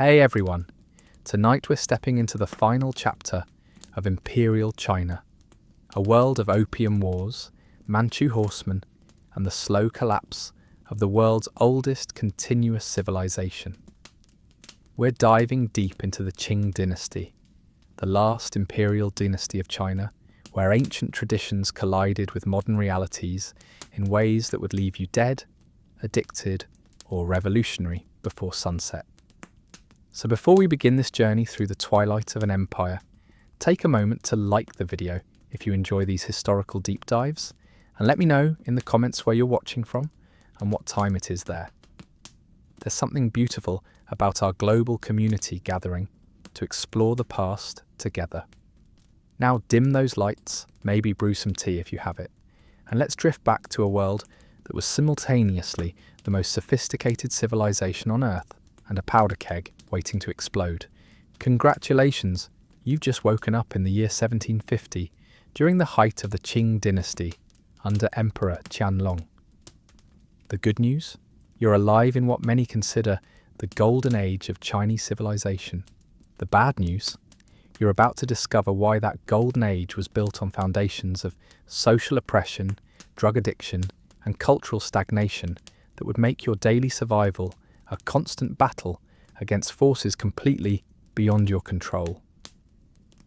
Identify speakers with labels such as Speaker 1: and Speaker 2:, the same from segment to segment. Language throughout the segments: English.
Speaker 1: Hey everyone! Tonight we're stepping into the final chapter of Imperial China, a world of opium wars, Manchu horsemen, and the slow collapse of the world's oldest continuous civilization. We're diving deep into the Qing dynasty, the last imperial dynasty of China, where ancient traditions collided with modern realities in ways that would leave you dead, addicted, or revolutionary before sunset. So before we begin this journey through the twilight of an empire, take a moment to like the video if you enjoy these historical deep dives, and let me know in the comments where you're watching from and what time it is there. There's something beautiful about our global community gathering to explore the past together. Now dim those lights, maybe brew some tea if you have it, and let's drift back to a world that was simultaneously the most sophisticated civilization on Earth and a powder keg waiting to explode. Congratulations, you've just woken up in the year 1750 during the height of the Qing dynasty under Emperor Qianlong. The good news? You're alive in what many consider the golden age of Chinese civilization. The bad news? You're about to discover why that golden age was built on foundations of social oppression, drug addiction, and cultural stagnation that would make your daily survival a constant battle against forces completely beyond your control.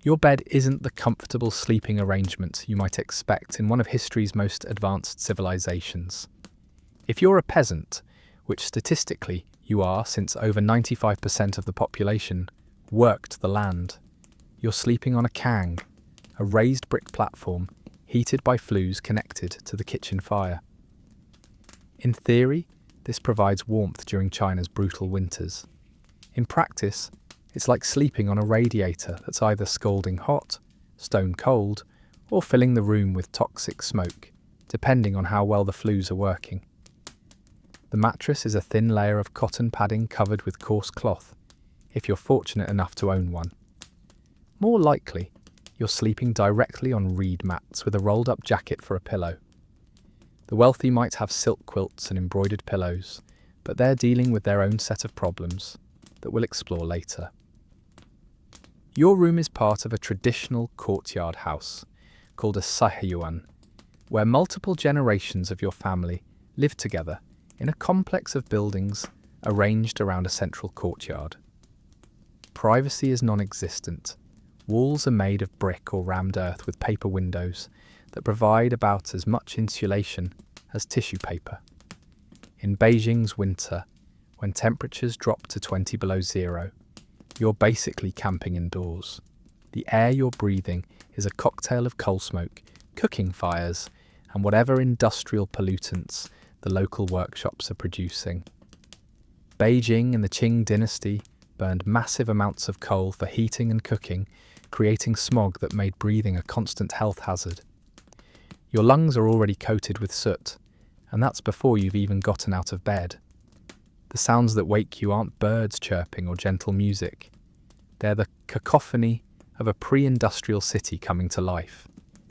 Speaker 1: Your bed isn't the comfortable sleeping arrangement you might expect in one of history's most advanced civilizations. If you're a peasant, which statistically you are since over 95% of the population worked the land, you're sleeping on a kang, a raised brick platform heated by flues connected to the kitchen fire. In theory, this provides warmth during China's brutal winters. In practice, it's like sleeping on a radiator that's either scalding hot, stone cold, or filling the room with toxic smoke, depending on how well the flues are working. The mattress is a thin layer of cotton padding covered with coarse cloth, if you're fortunate enough to own one. More likely, you're sleeping directly on reed mats with a rolled-up jacket for a pillow. The wealthy might have silk quilts and embroidered pillows, but they're dealing with their own set of problems that we'll explore later. Your room is part of a traditional courtyard house called a sahyuan, where multiple generations of your family live together in a complex of buildings arranged around a central courtyard. Privacy is non-existent. Walls are made of brick or rammed earth with paper windows that provide about as much insulation as tissue paper. In Beijing's winter, when temperatures drop to 20 below zero, you're basically camping indoors. The air you're breathing is a cocktail of coal smoke, cooking fires, and whatever industrial pollutants the local workshops are producing. Beijing in the Qing dynasty burned massive amounts of coal for heating and cooking, creating smog that made breathing a constant health hazard. Your lungs are already coated with soot, and that's before you've even gotten out of bed. The sounds that wake you aren't birds chirping or gentle music. They're the cacophony of a pre-industrial city coming to life.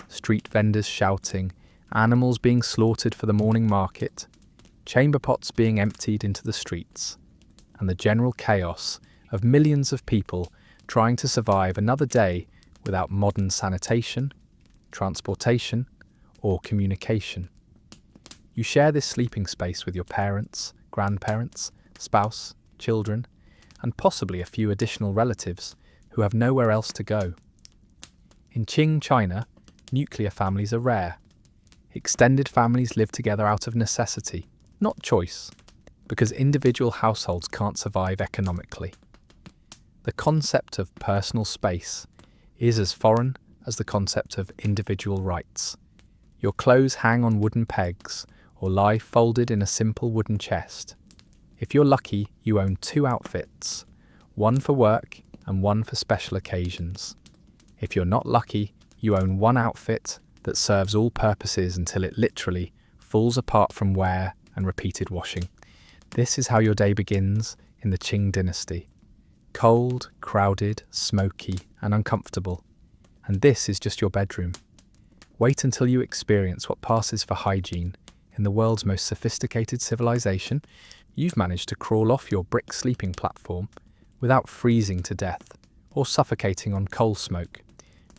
Speaker 1: Street vendors shouting, animals being slaughtered for the morning market, chamber pots being emptied into the streets, and the general chaos of millions of people trying to survive another day without modern sanitation, transportation, or communication. You share this sleeping space with your parents, grandparents, spouse, children, and possibly a few additional relatives who have nowhere else to go. In Qing China, nuclear families are rare. Extended families live together out of necessity, not choice, because individual households can't survive economically. The concept of personal space is as foreign as the concept of individual rights. Your clothes hang on wooden pegs or lie folded in a simple wooden chest. If you're lucky, you own 2 outfits, one for work and one for special occasions. If you're not lucky, you own one outfit that serves all purposes until it literally falls apart from wear and repeated washing. This is how your day begins in the Qing dynasty. Cold, crowded, smoky, and uncomfortable. And this is just your bedroom. Wait until you experience what passes for hygiene in the world's most sophisticated civilization. You've managed to crawl off your brick sleeping platform without freezing to death or suffocating on coal smoke,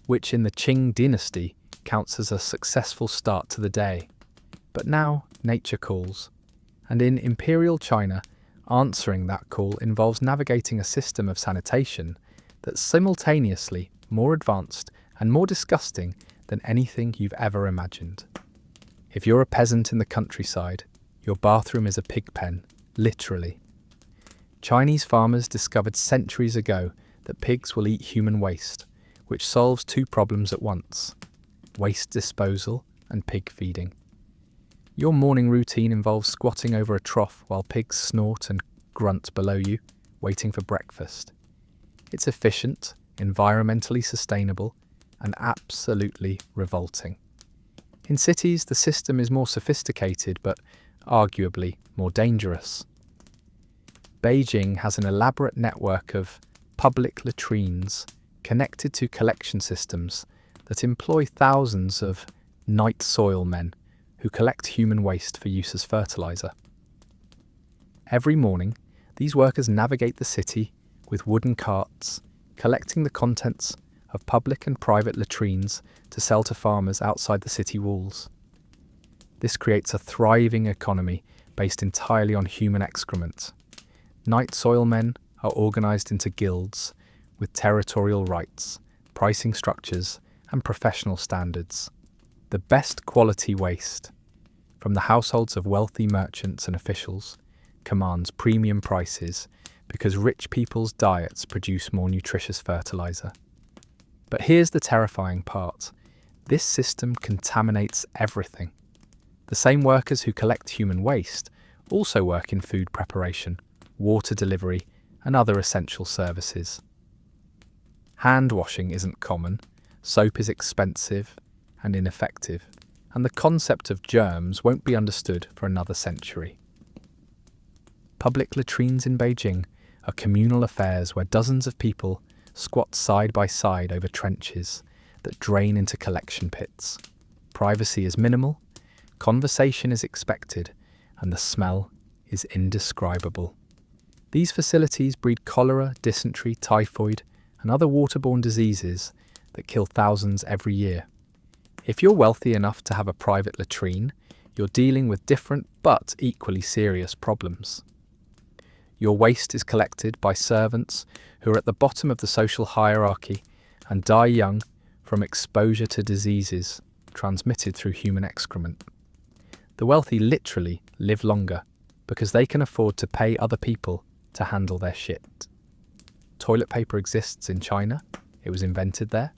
Speaker 1: which in the Qing dynasty counts as a successful start to the day. But now nature calls, and in imperial China, answering that call involves navigating a system of sanitation that's simultaneously more advanced and more disgusting than anything you've ever imagined. If you're a peasant in the countryside, your bathroom is a pig pen, literally. Chinese farmers discovered centuries ago that pigs will eat human waste, which solves two problems at once: waste disposal and pig feeding. Your morning routine involves squatting over a trough while pigs snort and grunt below you, waiting for breakfast. It's efficient, environmentally sustainable, and absolutely revolting. In cities, the system is more sophisticated, but arguably more dangerous. Beijing has an elaborate network of public latrines connected to collection systems that employ thousands of night soil men who collect human waste for use as fertilizer. Every morning, these workers navigate the city with wooden carts, collecting the contents of public and private latrines to sell to farmers outside the city walls. This creates a thriving economy based entirely on human excrement. Night soil men are organised into guilds with territorial rights, pricing structures, and professional standards. The best quality waste, from the households of wealthy merchants and officials, commands premium prices because rich people's diets produce more nutritious fertilizer. But here's the terrifying part. This system contaminates everything. The same workers who collect human waste also work in food preparation, water delivery, and other essential services. Hand washing isn't common, soap is expensive and ineffective, and the concept of germs won't be understood for another century. Public latrines in Beijing are communal affairs where dozens of people squat side by side over trenches that drain into collection pits. Privacy is minimal, conversation is expected, and the smell is indescribable. These facilities breed cholera, dysentery, typhoid, and other waterborne diseases that kill thousands every year. If you're wealthy enough to have a private latrine, you're dealing with different but equally serious problems. Your waste is collected by servants who are at the bottom of the social hierarchy and die young from exposure to diseases transmitted through human excrement. The wealthy literally live longer because they can afford to pay other people to handle their shit. Toilet paper exists in China. It was invented there,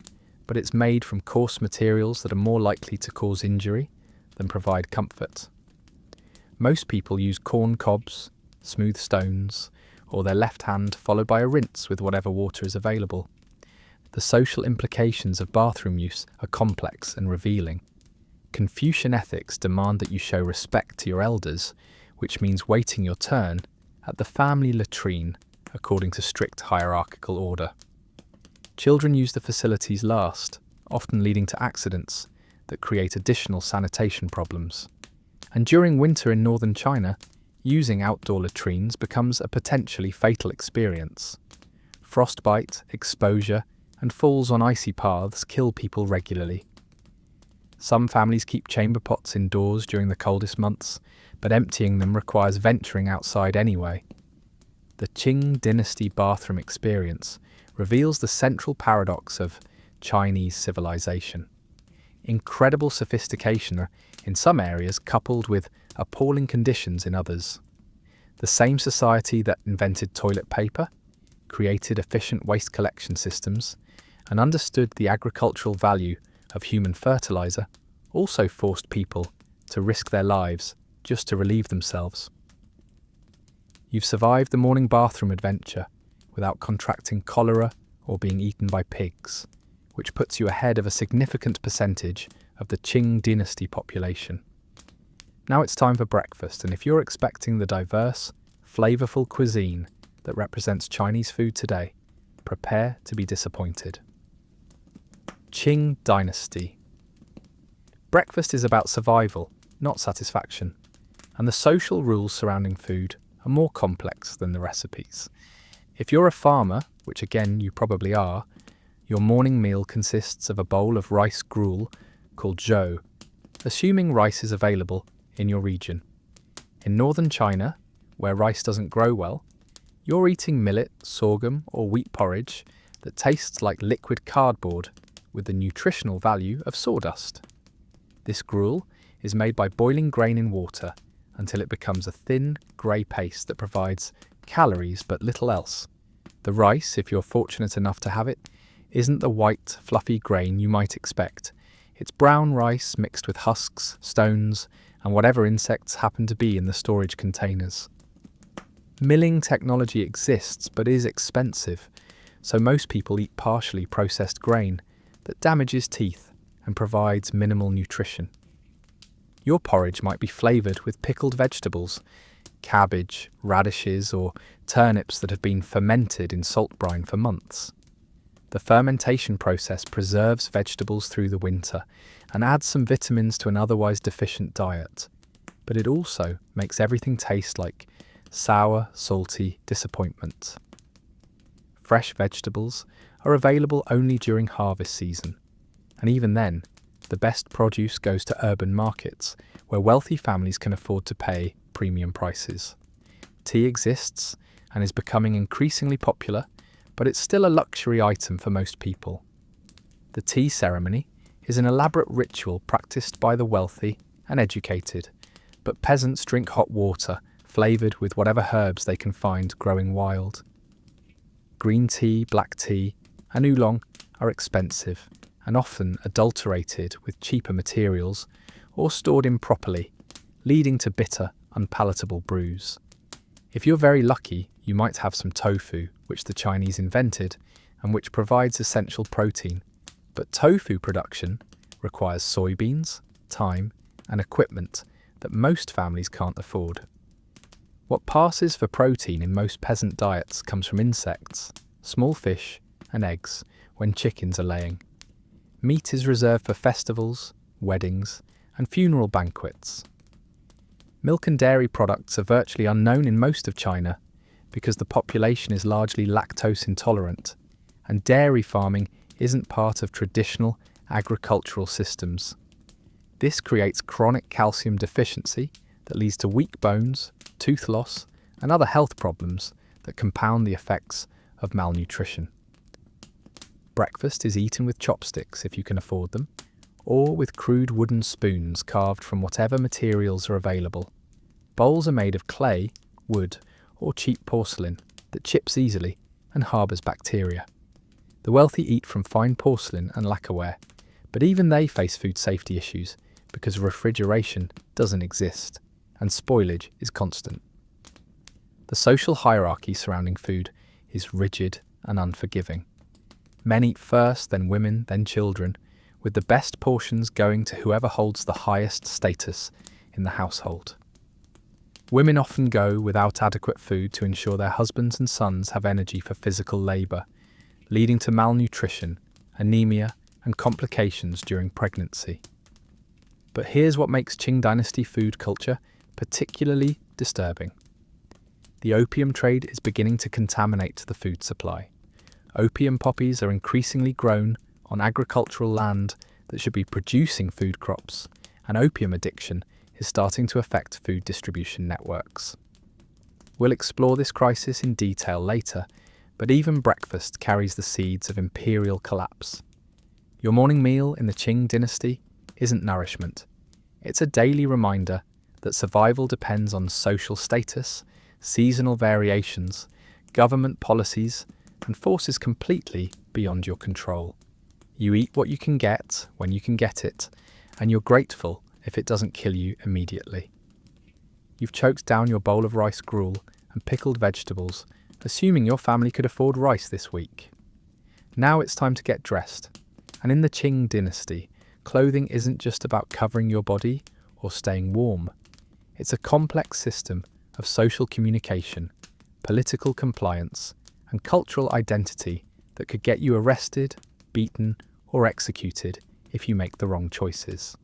Speaker 1: but it's made from coarse materials that are more likely to cause injury than provide comfort. Most people use corn cobs, smooth stones, or their left hand followed by a rinse with whatever water is available. The social implications of bathroom use are complex and revealing. Confucian ethics demand that you show respect to your elders, which means waiting your turn at the family latrine according to strict hierarchical order. Children use the facilities last, often leading to accidents that create additional sanitation problems. And during winter in northern China, using outdoor latrines becomes a potentially fatal experience. Frostbite, exposure, and falls on icy paths kill people regularly. Some families keep chamber pots indoors during the coldest months, but emptying them requires venturing outside anyway. The Qing dynasty bathroom experience reveals the central paradox of Chinese civilization. Incredible sophistication in some areas coupled with appalling conditions in others. The same society that invented toilet paper, created efficient waste collection systems, and understood the agricultural value of human fertilizer also forced people to risk their lives just to relieve themselves. You've survived the morning bathroom adventure without contracting cholera or being eaten by pigs, which puts you ahead of a significant percentage of the Qing dynasty population. Now it's time for breakfast, and if you're expecting the diverse, flavourful cuisine that represents Chinese food today, prepare to be disappointed. Qing Dynasty. Breakfast is about survival, not satisfaction, and the social rules surrounding food are more complex than the recipes. If you're a farmer, which again you probably are, your morning meal consists of a bowl of rice gruel called zhou, assuming rice is available in your region. In northern China, where rice doesn't grow well, you're eating millet, sorghum or wheat porridge that tastes like liquid cardboard with the nutritional value of sawdust. This gruel is made by boiling grain in water until it becomes a thin, grey paste that provides calories but little else. The rice, if you're fortunate enough to have it, isn't the white, fluffy grain you might expect. It's brown rice mixed with husks, stones, and whatever insects happen to be in the storage containers. Milling technology exists but is expensive, so most people eat partially processed grain that damages teeth and provides minimal nutrition. Your porridge might be flavoured with pickled vegetables, cabbage, radishes, or turnips that have been fermented in salt brine for months. The fermentation process preserves vegetables through the winter and adds some vitamins to an otherwise deficient diet, but it also makes everything taste like sour, salty disappointment. Fresh vegetables are available only during harvest season, and even then, the best produce goes to urban markets where wealthy families can afford to pay premium prices. Tea exists and is becoming increasingly popular, but it's still a luxury item for most people. The tea ceremony is an elaborate ritual practiced by the wealthy and educated, but peasants drink hot water flavoured with whatever herbs they can find growing wild. Green tea, black tea, and oolong are expensive and often adulterated with cheaper materials or stored improperly, leading to bitter, unpalatable brews. If you're very lucky, you might have some tofu, which the Chinese invented and which provides essential protein. But tofu production requires soybeans, time, and equipment that most families can't afford. What passes for protein in most peasant diets comes from insects, small fish, and eggs when chickens are laying. Meat is reserved for festivals, weddings, and funeral banquets. Milk and dairy products are virtually unknown in most of China because the population is largely lactose intolerant, and dairy farming isn't part of traditional agricultural systems. This creates chronic calcium deficiency that leads to weak bones, tooth loss, and other health problems that compound the effects of malnutrition. Breakfast is eaten with chopsticks if you can afford them, or with crude wooden spoons carved from whatever materials are available. Bowls are made of clay, wood, or cheap porcelain that chips easily and harbours bacteria. The wealthy eat from fine porcelain and lacquerware, but even they face food safety issues because refrigeration doesn't exist and spoilage is constant. The social hierarchy surrounding food is rigid and unforgiving. Men eat first, then women, then children, with the best portions going to whoever holds the highest status in the household. Women often go without adequate food to ensure their husbands and sons have energy for physical labour, leading to malnutrition, anemia, and complications during pregnancy. But here's what makes Qing Dynasty food culture particularly disturbing. The opium trade is beginning to contaminate the food supply. Opium poppies are increasingly grown on agricultural land that should be producing food crops, and opium addiction is starting to affect food distribution networks. We'll explore this crisis in detail later, but even breakfast carries the seeds of imperial collapse. Your morning meal in the Qing dynasty isn't nourishment. It's a daily reminder that survival depends on social status, seasonal variations, government policies, and forces completely beyond your control. You eat what you can get when you can get it, and you're grateful if it doesn't kill you immediately. You've choked down your bowl of rice gruel and pickled vegetables, assuming your family could afford rice this week. Now it's time to get dressed, and in the Qing dynasty, clothing isn't just about covering your body or staying warm. It's a complex system of social communication, political compliance, and cultural identity that could get you arrested, beaten, or executed if you make the wrong choices.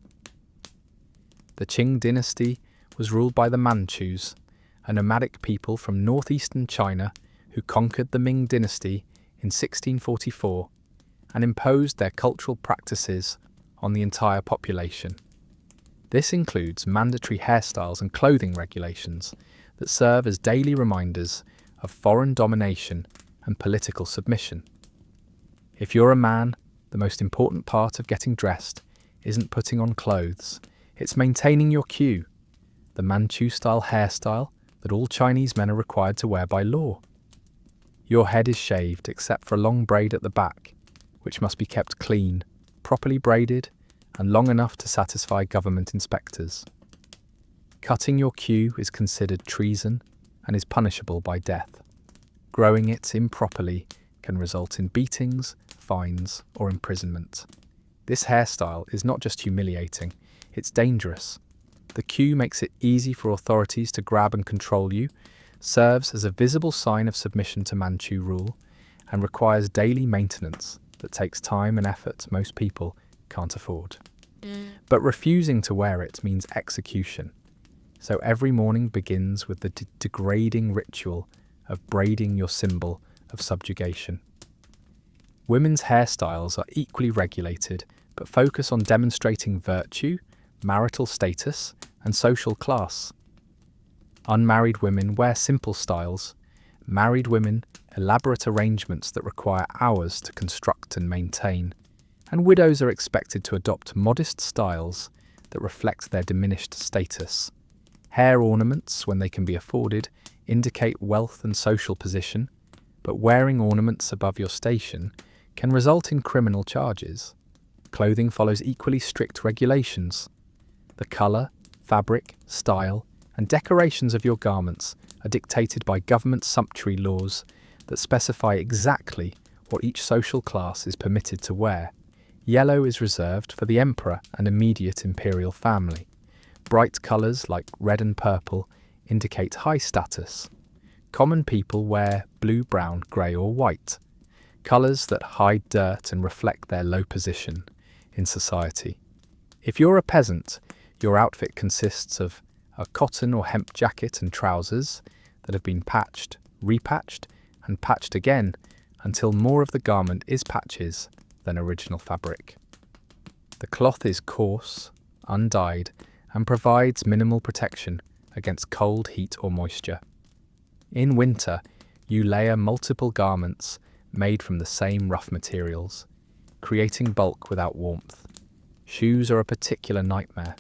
Speaker 1: The Qing dynasty was ruled by the Manchus, a nomadic people from northeastern China who conquered the Ming dynasty in 1644 and imposed their cultural practices on the entire population. This includes mandatory hairstyles and clothing regulations that serve as daily reminders of foreign domination and political submission. If you're a man, the most important part of getting dressed isn't putting on clothes, it's maintaining your queue, the Manchu-style hairstyle that all Chinese men are required to wear by law. Your head is shaved except for a long braid at the back, which must be kept clean, properly braided, and long enough to satisfy government inspectors. Cutting your queue is considered treason and is punishable by death. Growing it improperly can result in beatings, fines, or imprisonment. This hairstyle is not just humiliating, it's dangerous. The queue makes it easy for authorities to grab and control you, serves as a visible sign of submission to Manchu rule, and requires daily maintenance that takes time and effort most people can't afford. But refusing to wear it means execution. So every morning begins with the degrading ritual of braiding your symbol of subjugation. Women's hairstyles are equally regulated, but focus on demonstrating virtue, marital status, and social class. Unmarried women wear simple styles. Married women, elaborate arrangements that require hours to construct and maintain. And widows are expected to adopt modest styles that reflect their diminished status. Hair ornaments, when they can be afforded, indicate wealth and social position, but wearing ornaments above your station can result in criminal charges. Clothing follows equally strict regulations. The colour, fabric, style, and decorations of your garments are dictated by government sumptuary laws that specify exactly what each social class is permitted to wear. Yellow is reserved for the emperor and immediate imperial family. Bright colours like red and purple indicate high status. Common people wear blue, brown, grey or white, colours that hide dirt and reflect their low position in society. If you're a peasant, your outfit consists of a cotton or hemp jacket and trousers that have been patched, repatched, and patched again until more of the garment is patches than original fabric. The cloth is coarse, undyed, and provides minimal protection against cold, heat, or moisture. In winter, you layer multiple garments made from the same rough materials, creating bulk without warmth. Shoes are a particular nightmare.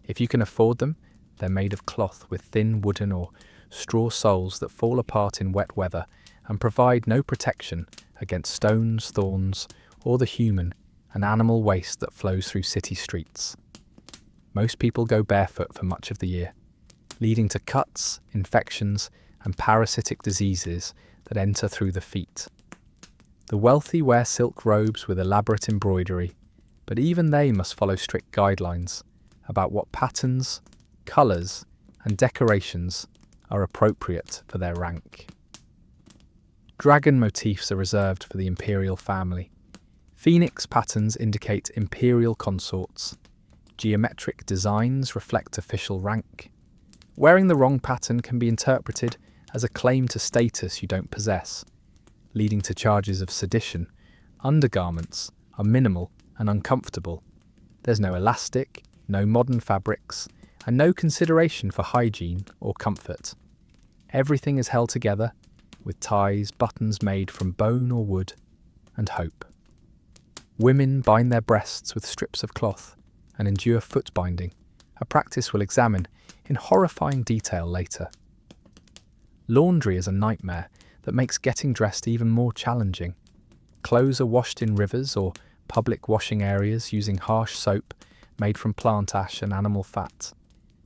Speaker 1: If you can afford them, they're made of cloth with thin wooden or straw soles that fall apart in wet weather and provide no protection against stones, thorns, or the human and animal waste that flows through city streets. Most people go barefoot for much of the year, leading to cuts, infections, and parasitic diseases that enter through the feet. The wealthy wear silk robes with elaborate embroidery, but even they must follow strict guidelines about what patterns, colours, and decorations are appropriate for their rank. Dragon motifs are reserved for the imperial family. Phoenix patterns indicate imperial consorts. Geometric designs reflect official rank. Wearing the wrong pattern can be interpreted as a claim to status you don't possess, leading to charges of sedition. Undergarments are minimal and uncomfortable. There's no elastic, no modern fabrics, and no consideration for hygiene or comfort. Everything is held together with ties, buttons made from bone or wood, and hope. Women bind their breasts with strips of cloth and endure foot binding, a practice we'll examine in horrifying detail later. Laundry is a nightmare that makes getting dressed even more challenging. Clothes are washed in rivers or public washing areas using harsh soap made from plant ash and animal fat.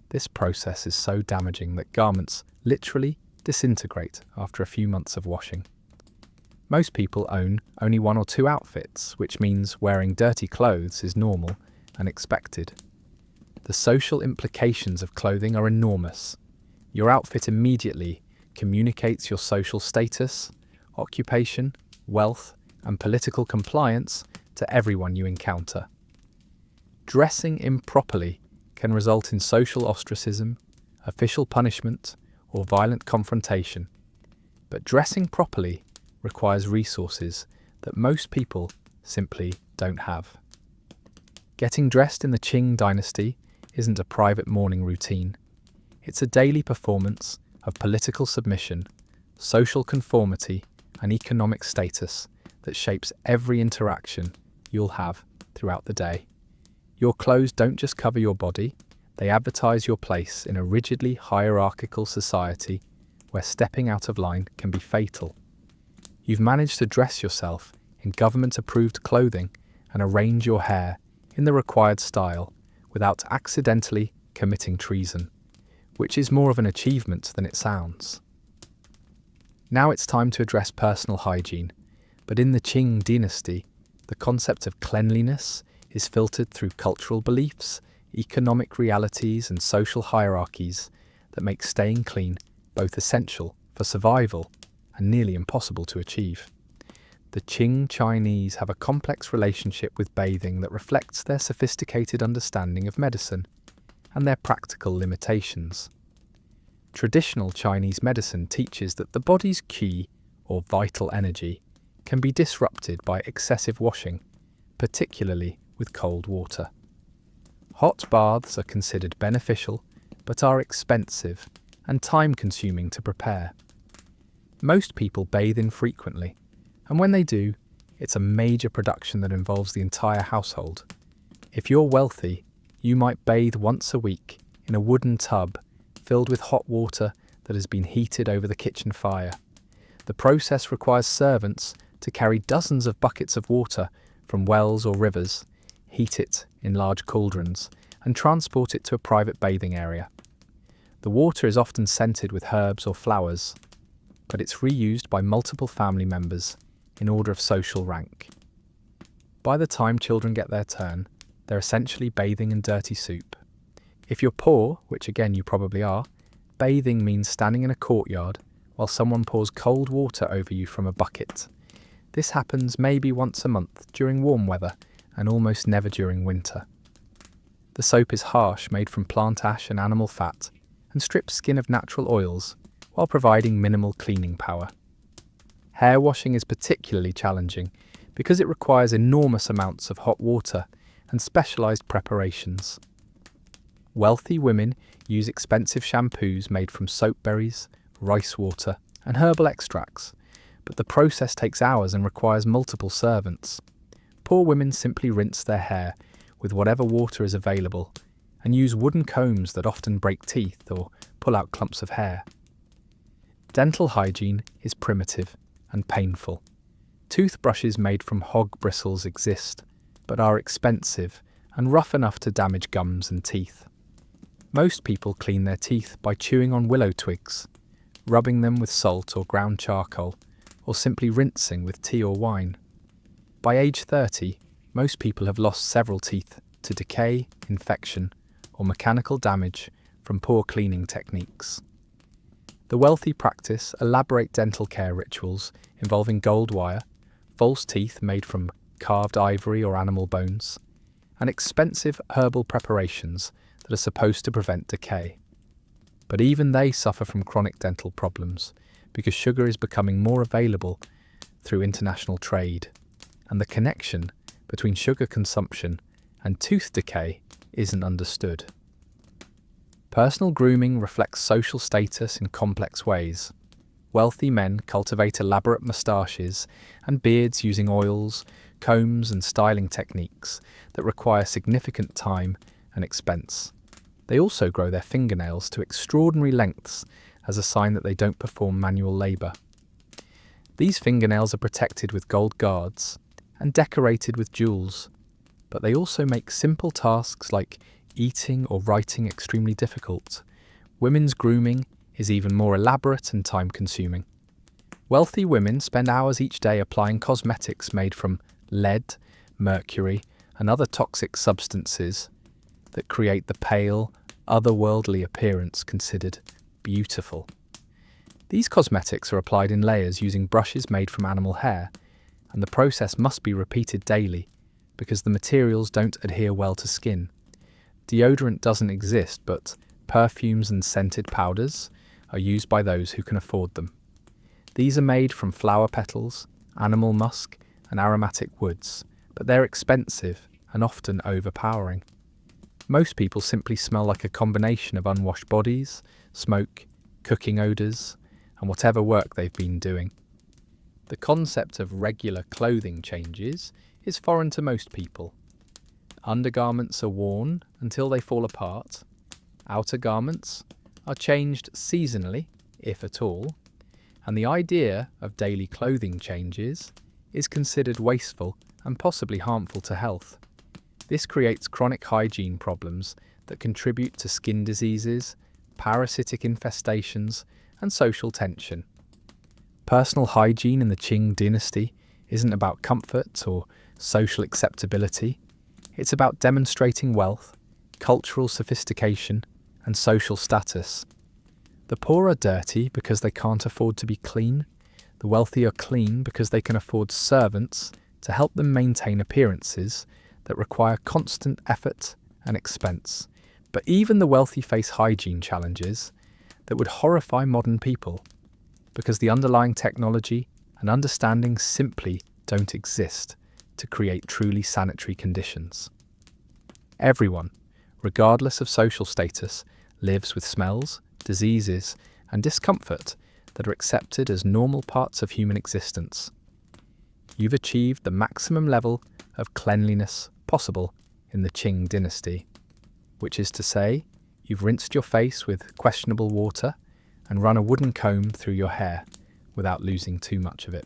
Speaker 1: This process is so damaging that garments literally disintegrate after a few months of washing. Most people own only one or two outfits, which means wearing dirty clothes is normal and expected. The social implications of clothing are enormous. Your outfit immediately communicates your social status, occupation, wealth, and political compliance to everyone you encounter. Dressing improperly can result in social ostracism, official punishment, or violent confrontation. But dressing properly requires resources that most people simply don't have. Getting dressed in the Qing dynasty isn't a private morning routine. It's a daily performance of political submission, social conformity, and economic status that shapes every interaction you'll have throughout the day. Your clothes don't just cover your body, they advertise your place in a rigidly hierarchical society where stepping out of line can be fatal. You've managed to dress yourself in government-approved clothing and arrange your hair in the required style without accidentally committing treason, which is more of an achievement than it sounds. Now it's time to address personal hygiene, but in the Qing dynasty, the concept of cleanliness is filtered through cultural beliefs, economic realities, and social hierarchies that make staying clean both essential for survival and nearly impossible to achieve. The Qing Chinese have a complex relationship with bathing that reflects their sophisticated understanding of medicine and their practical limitations. Traditional Chinese medicine teaches that the body's qi, or vital energy, can be disrupted by excessive washing, particularly with cold water. Hot baths are considered beneficial, but are expensive and time-consuming to prepare. Most people bathe infrequently, and when they do, it's a major production that involves the entire household. If you're wealthy, you might bathe once a week in a wooden tub filled with hot water that has been heated over the kitchen fire. The process requires servants to carry dozens of buckets of water from wells or rivers, heat it in large cauldrons, and transport it to a private bathing area. The water is often scented with herbs or flowers, but it's reused by multiple family members in order of social rank. By the time children get their turn, they're essentially bathing in dirty soup. If you're poor, which again you probably are, bathing means standing in a courtyard while someone pours cold water over you from a bucket. This happens maybe once a month during warm weather and almost never during winter. The soap is harsh, made from plant ash and animal fat, and strips skin of natural oils while providing minimal cleaning power. Hair washing is particularly challenging because it requires enormous amounts of hot water and specialized preparations. Wealthy women use expensive shampoos made from soap berries, rice water, and herbal extracts, but the process takes hours and requires multiple servants. Poor women simply rinse their hair with whatever water is available and use wooden combs that often break teeth or pull out clumps of hair. Dental hygiene is primitive and painful. Toothbrushes made from hog bristles exist, but are expensive and rough enough to damage gums and teeth. Most people clean their teeth by chewing on willow twigs, rubbing them with salt or ground charcoal, or simply rinsing with tea or wine. By age 30, most people have lost several teeth to decay, infection, or mechanical damage from poor cleaning techniques. The wealthy practice elaborate dental care rituals involving gold wire, false teeth made from carved ivory or animal bones, and expensive herbal preparations that are supposed to prevent decay. But even they suffer from chronic dental problems because sugar is becoming more available through international trade, and the connection between sugar consumption and tooth decay isn't understood. Personal grooming reflects social status in complex ways. Wealthy men cultivate elaborate moustaches and beards using oils, combs, and styling techniques that require significant time and expense. They also grow their fingernails to extraordinary lengths as a sign that they don't perform manual labour. These fingernails are protected with gold guards and decorated with jewels, but they also make simple tasks like eating or writing extremely difficult. Women's grooming is even more elaborate and time-consuming. Wealthy women spend hours each day applying cosmetics made from lead, mercury, and other toxic substances that create the pale, otherworldly appearance considered beautiful. These cosmetics are applied in layers using brushes made from animal hair, and the process must be repeated daily because the materials don't adhere well to skin. Deodorant doesn't exist, but perfumes and scented powders are used by those who can afford them. These are made from flower petals, animal musk, and aromatic woods, but they're expensive and often overpowering. Most people simply smell like a combination of unwashed bodies, smoke, cooking odours, and whatever work they've been doing. The concept of regular clothing changes is foreign to most people. Undergarments are worn until they fall apart. Outer garments are changed seasonally, if at all, and the idea of daily clothing changes is considered wasteful and possibly harmful to health. This creates chronic hygiene problems that contribute to skin diseases, parasitic infestations, and social tension. Personal hygiene in the Qing dynasty isn't about comfort or social acceptability. It's about demonstrating wealth, cultural sophistication, and social status. The poor are dirty because they can't afford to be clean. The wealthy are clean because they can afford servants to help them maintain appearances that require constant effort and expense. But even the wealthy face hygiene challenges that would horrify modern people because the underlying technology and understanding simply don't exist to create truly sanitary conditions. Everyone, regardless of social status, lives with smells, diseases, and discomfort that are accepted as normal parts of human existence. You've achieved the maximum level of cleanliness possible in the Qing dynasty, which is to say, you've rinsed your face with questionable water and run a wooden comb through your hair without losing too much of it.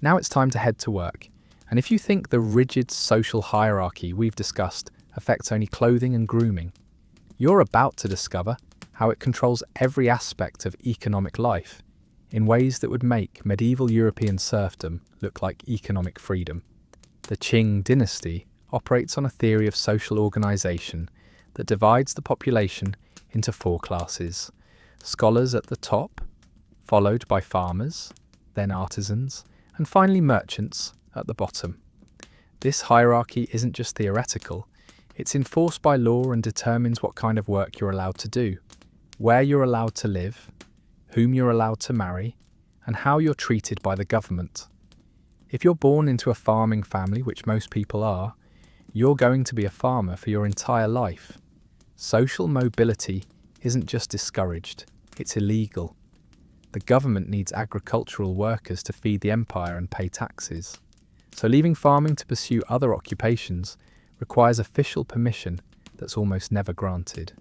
Speaker 1: Now it's time to head to work, and if you think the rigid social hierarchy we've discussed affects only clothing and grooming, you're about to discover how it controls every aspect of economic life in ways that would make medieval European serfdom look like economic freedom. The Qing dynasty operates on a theory of social organization that divides the population into four classes: scholars at the top, followed by farmers, then artisans, and finally merchants at the bottom. This hierarchy isn't just theoretical, it's enforced by law and determines what kind of work you're allowed to do, where you're allowed to live, whom you're allowed to marry, and how you're treated by the government. If you're born into a farming family, which most people are, you're going to be a farmer for your entire life. Social mobility isn't just discouraged, it's illegal. The government needs agricultural workers to feed the empire and pay taxes. So leaving farming to pursue other occupations requires official permission that's almost never granted.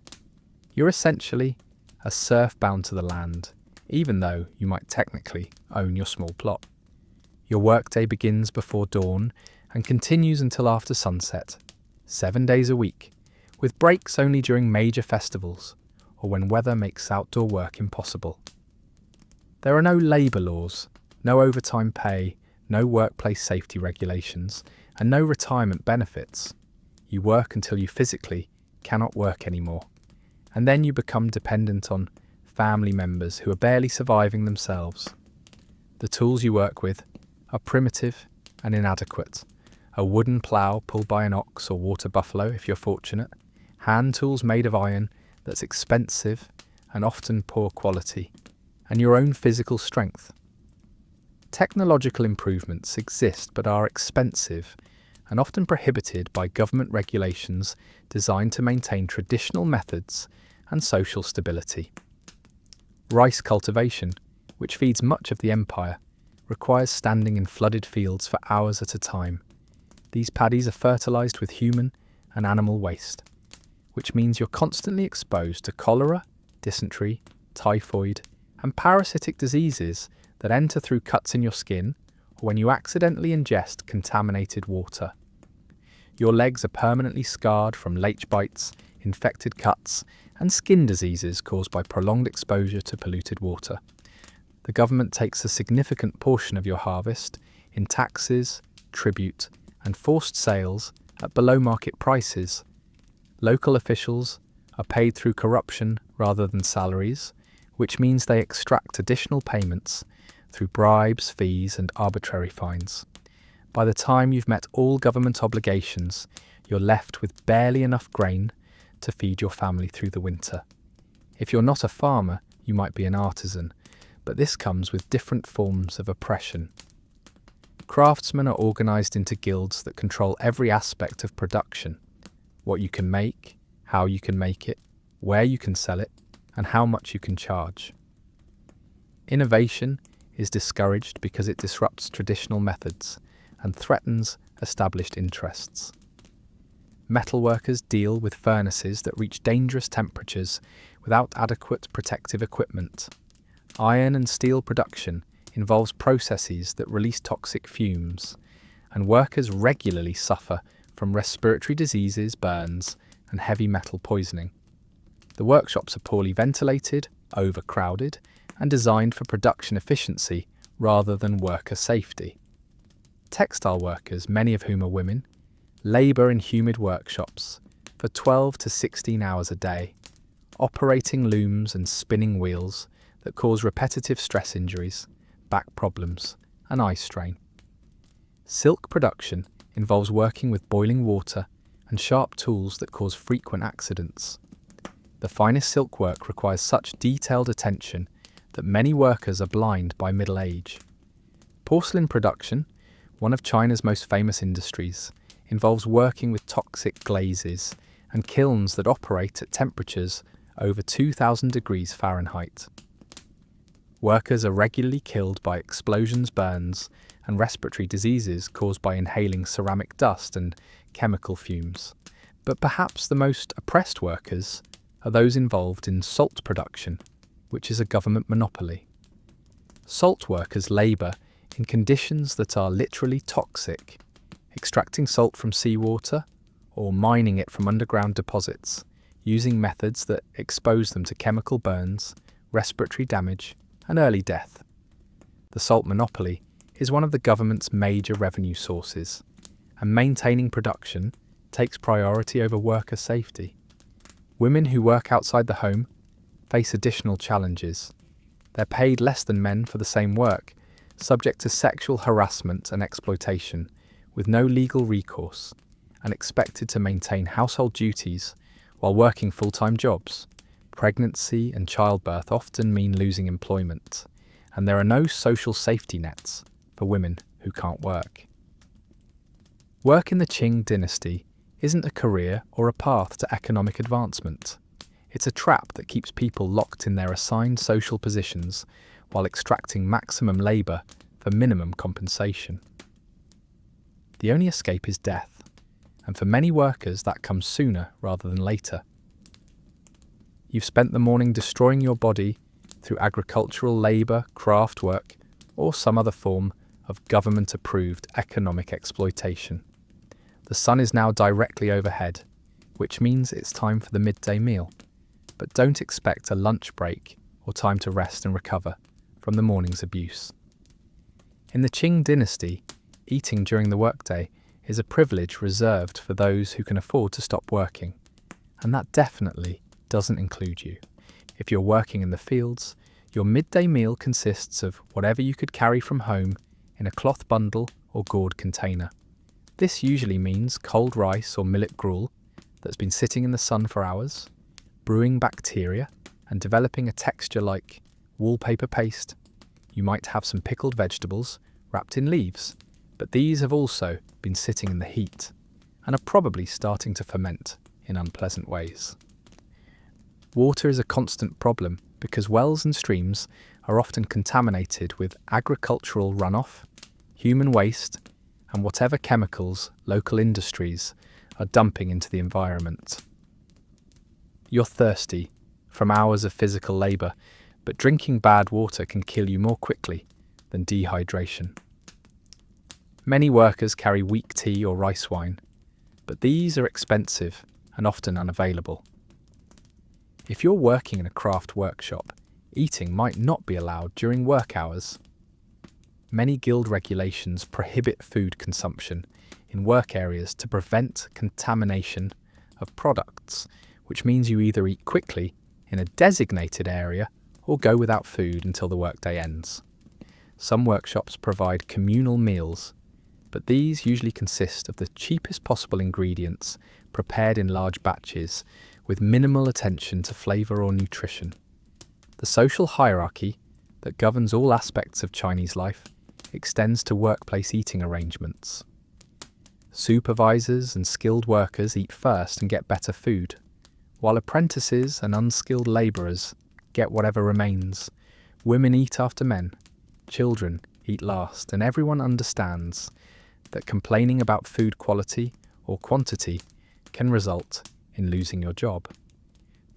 Speaker 1: You're essentially a serf bound to the land, even though you might technically own your small plot. Your workday begins before dawn and continues until after sunset, 7 days a week, with breaks only during major festivals or when weather makes outdoor work impossible. There are no labour laws, no overtime pay, no workplace safety regulations, and no retirement benefits. You work until you physically cannot work anymore, and then you become dependent on family members who are barely surviving themselves. The tools you work with are primitive and inadequate. A wooden plough pulled by an ox or water buffalo if you're fortunate, hand tools made of iron that's expensive and often poor quality, and your own physical strength. Technological improvements exist but are expensive and often prohibited by government regulations designed to maintain traditional methods and social stability. Rice cultivation, which feeds much of the empire, requires standing in flooded fields for hours at a time. These paddies are fertilized with human and animal waste, which means you're constantly exposed to cholera, dysentery, typhoid, and parasitic diseases that enter through cuts in your skin or when you accidentally ingest contaminated water. Your legs are permanently scarred from leech bites, infected cuts, and skin diseases caused by prolonged exposure to polluted water. The government takes a significant portion of your harvest in taxes, tribute, and forced sales at below-market prices. Local officials are paid through corruption rather than salaries, which means they extract additional payments through bribes, fees, and arbitrary fines. By the time you've met all government obligations, you're left with barely enough grain to feed your family through the winter. If you're not a farmer, you might be an artisan, but this comes with different forms of oppression. Craftsmen are organised into guilds that control every aspect of production: what you can make, how you can make it, where you can sell it, and how much you can charge. Innovation is discouraged because it disrupts traditional methods and threatens established interests. Metalworkers deal with furnaces that reach dangerous temperatures without adequate protective equipment. Iron and steel production involves processes that release toxic fumes, and workers regularly suffer from respiratory diseases, burns, and heavy metal poisoning. The workshops are poorly ventilated, overcrowded, and designed for production efficiency rather than worker safety. Textile workers, many of whom are women, labour in humid workshops for 12 to 16 hours a day, operating looms and spinning wheels that cause repetitive stress injuries, back problems, and eye strain. Silk production involves working with boiling water and sharp tools that cause frequent accidents. The finest silk work requires such detailed attention that many workers are blind by middle age. Porcelain production, one of China's most famous industries, involves working with toxic glazes and kilns that operate at temperatures over 2,000 degrees Fahrenheit. Workers are regularly killed by explosions, burns, and respiratory diseases caused by inhaling ceramic dust and chemical fumes. But perhaps the most oppressed workers are those involved in salt production, which is a government monopoly. Salt workers labour in conditions that are literally toxic, extracting salt from seawater or mining it from underground deposits, using methods that expose them to chemical burns, respiratory damage, and early death. The salt monopoly is one of the government's major revenue sources, and maintaining production takes priority over worker safety. Women who work outside the home face additional challenges. They're paid less than men for the same work, subject to sexual harassment and exploitation, with no legal recourse, and expected to maintain household duties while working full-time jobs. Pregnancy and childbirth often mean losing employment, and there are no social safety nets for women who can't work. Work in the Qing dynasty isn't a career or a path to economic advancement. It's a trap that keeps people locked in their assigned social positions while extracting maximum labour for minimum compensation. The only escape is death, and for many workers that comes sooner rather than later. You've spent the morning destroying your body through agricultural labour, craft work, or some other form of government-approved economic exploitation. The sun is now directly overhead, which means it's time for the midday meal. But don't expect a lunch break or time to rest and recover from the morning's abuse. In the Qing dynasty, eating during the workday is a privilege reserved for those who can afford to stop working, and that definitely doesn't include you. If you're working in the fields, your midday meal consists of whatever you could carry from home in a cloth bundle or gourd container. This usually means cold rice or millet gruel that's been sitting in the sun for hours, brewing bacteria and developing a texture like wallpaper paste. You might have some pickled vegetables wrapped in leaves, but these have also been sitting in the heat and are probably starting to ferment in unpleasant ways. Water is a constant problem because wells and streams are often contaminated with agricultural runoff, human waste, and whatever chemicals local industries are dumping into the environment. You're thirsty from hours of physical labour, but drinking bad water can kill you more quickly than dehydration. Many workers carry weak tea or rice wine, but these are expensive and often unavailable. If you're working in a craft workshop, eating might not be allowed during work hours. Many guild regulations prohibit food consumption in work areas to prevent contamination of products, which means you either eat quickly in a designated area or go without food until the workday ends. Some workshops provide communal meals, but these usually consist of the cheapest possible ingredients prepared in large batches with minimal attention to flavour or nutrition. The social hierarchy that governs all aspects of Chinese life extends to workplace eating arrangements. Supervisors and skilled workers eat first and get better food, while apprentices and unskilled labourers get whatever remains. Women eat after men, children eat last, and everyone understands that complaining about food quality or quantity can result in losing your job.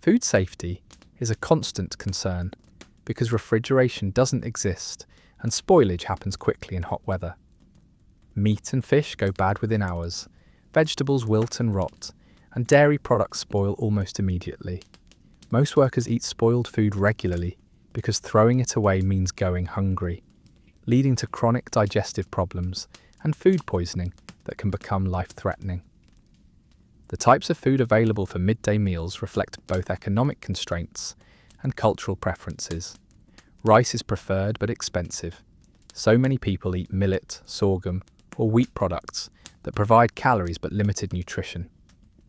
Speaker 1: Food safety is a constant concern because refrigeration doesn't exist and spoilage happens quickly in hot weather. Meat and fish go bad within hours, vegetables wilt and rot, and dairy products spoil almost immediately. Most workers eat spoiled food regularly because throwing it away means going hungry, leading to chronic digestive problems and food poisoning that can become life-threatening. The types of food available for midday meals reflect both economic constraints and cultural preferences. Rice is preferred but expensive. So many people eat millet, sorghum, or wheat products that provide calories but limited nutrition.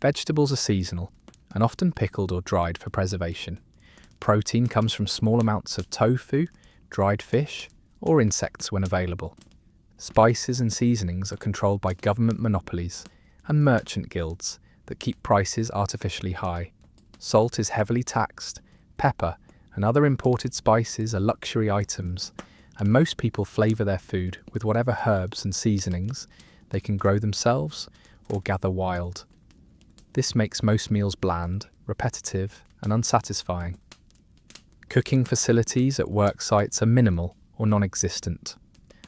Speaker 1: Vegetables are seasonal and often pickled or dried for preservation. Protein comes from small amounts of tofu, dried fish, or insects when available. Spices and seasonings are controlled by government monopolies and merchant guilds that keep prices artificially high. Salt is heavily taxed, pepper and other imported spices are luxury items, and most people flavour their food with whatever herbs and seasonings they can grow themselves or gather wild. This makes most meals bland, repetitive, and unsatisfying. Cooking facilities at work sites are minimal or non-existent.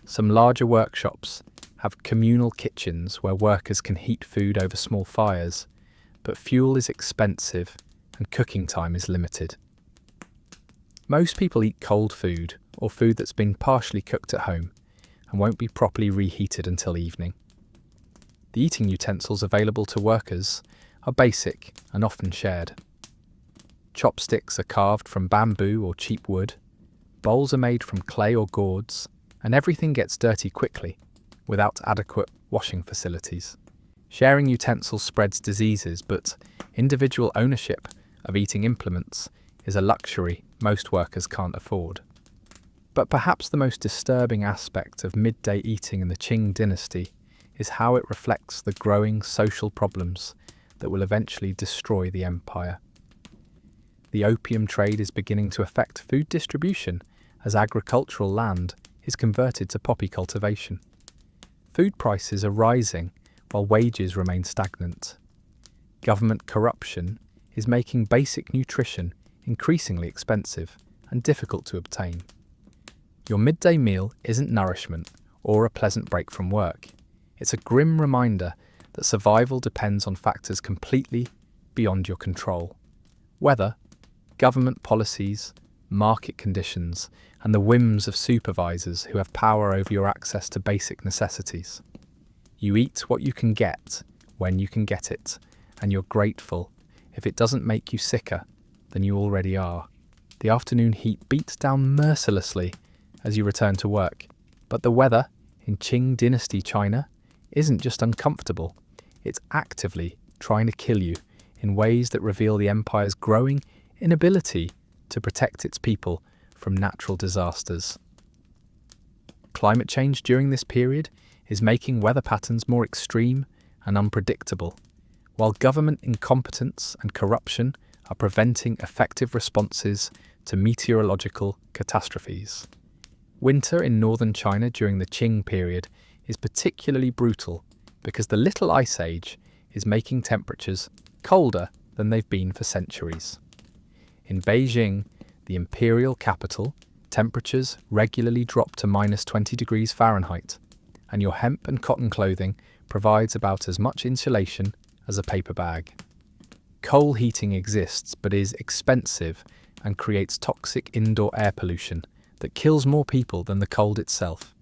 Speaker 1: Some larger workshops have communal kitchens where workers can heat food over small fires, but fuel is expensive and cooking time is limited. Most people eat cold food or food that's been partially cooked at home and won't be properly reheated until evening. The eating utensils available to workers are basic and often shared. Chopsticks are carved from bamboo or cheap wood, bowls are made from clay or gourds, and everything gets dirty quickly without adequate washing facilities. Sharing utensils spreads diseases, but individual ownership of eating implements is a luxury most workers can't afford. But perhaps the most disturbing aspect of midday eating in the Qing dynasty is how it reflects the growing social problems that will eventually destroy the empire. The opium trade is beginning to affect food distribution as agricultural land is converted to poppy cultivation. Food prices are rising while wages remain stagnant. Government corruption is making basic nutrition increasingly expensive and difficult to obtain. Your midday meal isn't nourishment or a pleasant break from work. It's a grim reminder that survival depends on factors completely beyond your control. Weather, government policies, market conditions, and the whims of supervisors who have power over your access to basic necessities. You eat what you can get when you can get it, and you're grateful if it doesn't make you sicker than you already are. The afternoon heat beats down mercilessly as you return to work, but the weather in Qing dynasty China isn't just uncomfortable, it's actively trying to kill you in ways that reveal the empire's growing inability to protect its people from natural disasters. Climate change during this period is making weather patterns more extreme and unpredictable, while government incompetence and corruption are preventing effective responses to meteorological catastrophes. Winter in northern China during the Qing period is particularly brutal because the Little Ice Age is making temperatures colder than they've been for centuries. In Beijing, the imperial capital, temperatures regularly drop to -20 degrees Fahrenheit, and your hemp and cotton clothing provides about as much insulation as a paper bag. Coal heating exists but is expensive and creates toxic indoor air pollution that kills more people than the cold itself.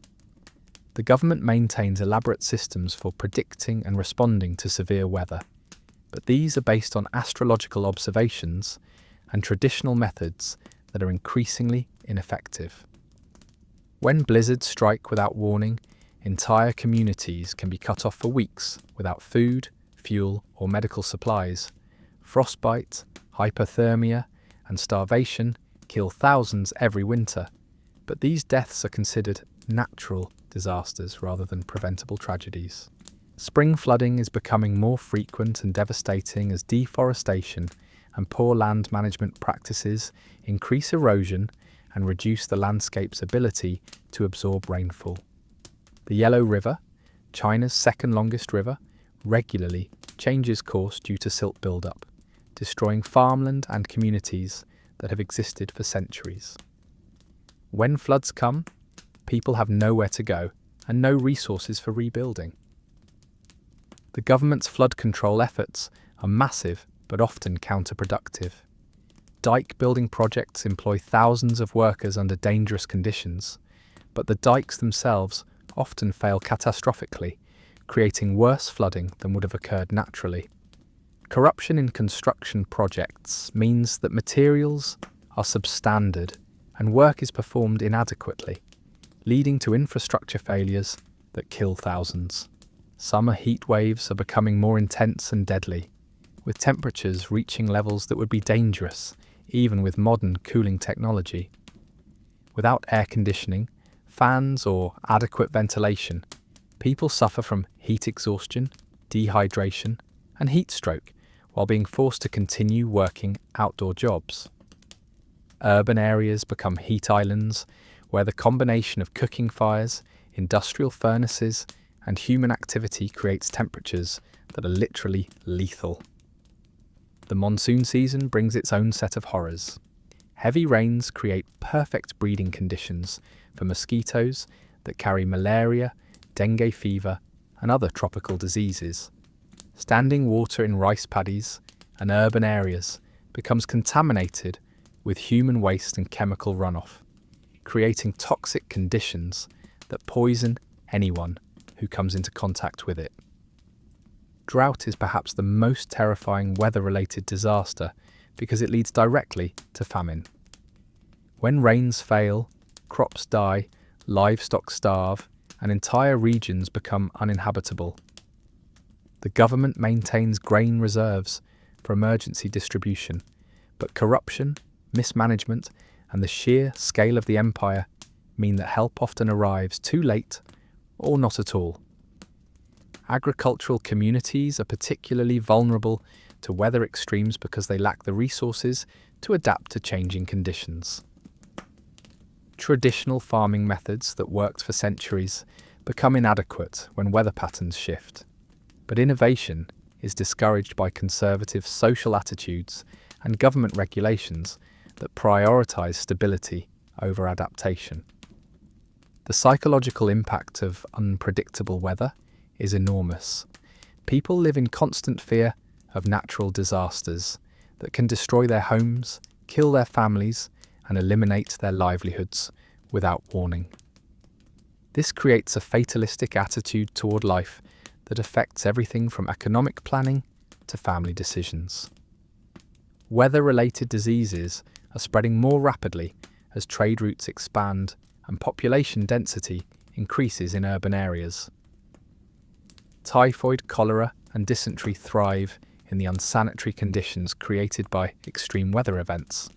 Speaker 1: The government maintains elaborate systems for predicting and responding to severe weather, but these are based on astrological observations and traditional methods that are increasingly ineffective. When blizzards strike without warning, entire communities can be cut off for weeks without food, fuel, or medical supplies. Frostbite, hypothermia, and starvation kill thousands every winter, But these deaths are considered natural disasters rather than preventable tragedies. Spring flooding is becoming more frequent and devastating as deforestation and poor land management practices increase erosion and reduce the landscape's ability to absorb rainfall. The Yellow River, China's second longest river, regularly changes course due to silt buildup, destroying farmland and communities that have existed for centuries. When floods come, people have nowhere to go and no resources for rebuilding. The government's flood control efforts are massive but often counterproductive. Dike building projects employ thousands of workers under dangerous conditions, but the dikes themselves often fail catastrophically, creating worse flooding than would have occurred naturally. Corruption in construction projects means that materials are substandard and work is performed inadequately, leading to infrastructure failures that kill thousands. Summer heat waves are becoming more intense and deadly, with temperatures reaching levels that would be dangerous even with modern cooling technology. Without air conditioning, fans or adequate ventilation, people suffer from heat exhaustion, dehydration, and heat stroke while being forced to continue working outdoor jobs. Urban areas become heat islands where the combination of cooking fires, industrial furnaces, and human activity creates temperatures that are literally lethal. The monsoon season brings its own set of horrors. Heavy rains create perfect breeding conditions for mosquitoes that carry malaria, dengue fever, and other tropical diseases. Standing water in rice paddies and urban areas becomes contaminated with human waste and chemical runoff, creating toxic conditions that poison anyone who comes into contact with it. Drought is perhaps the most terrifying weather-related disaster because it leads directly to famine. When rains fail, crops die, livestock starve, and entire regions become uninhabitable. The government maintains grain reserves for emergency distribution, but corruption, mismanagement, and the sheer scale of the empire mean that help often arrives too late or not at all. Agricultural communities are particularly vulnerable to weather extremes because they lack the resources to adapt to changing conditions. Traditional farming methods that worked for centuries become inadequate when weather patterns shift. But innovation is discouraged by conservative social attitudes and government regulations that prioritize stability over adaptation. The psychological impact of unpredictable weather is enormous. People live in constant fear of natural disasters that can destroy their homes, kill their families, and eliminate their livelihoods without warning. This creates a fatalistic attitude toward life that affects everything from economic planning to family decisions. Weather-related diseases are spreading more rapidly as trade routes expand and population density increases in urban areas. Typhoid, cholera, and dysentery thrive in the unsanitary conditions created by extreme weather events.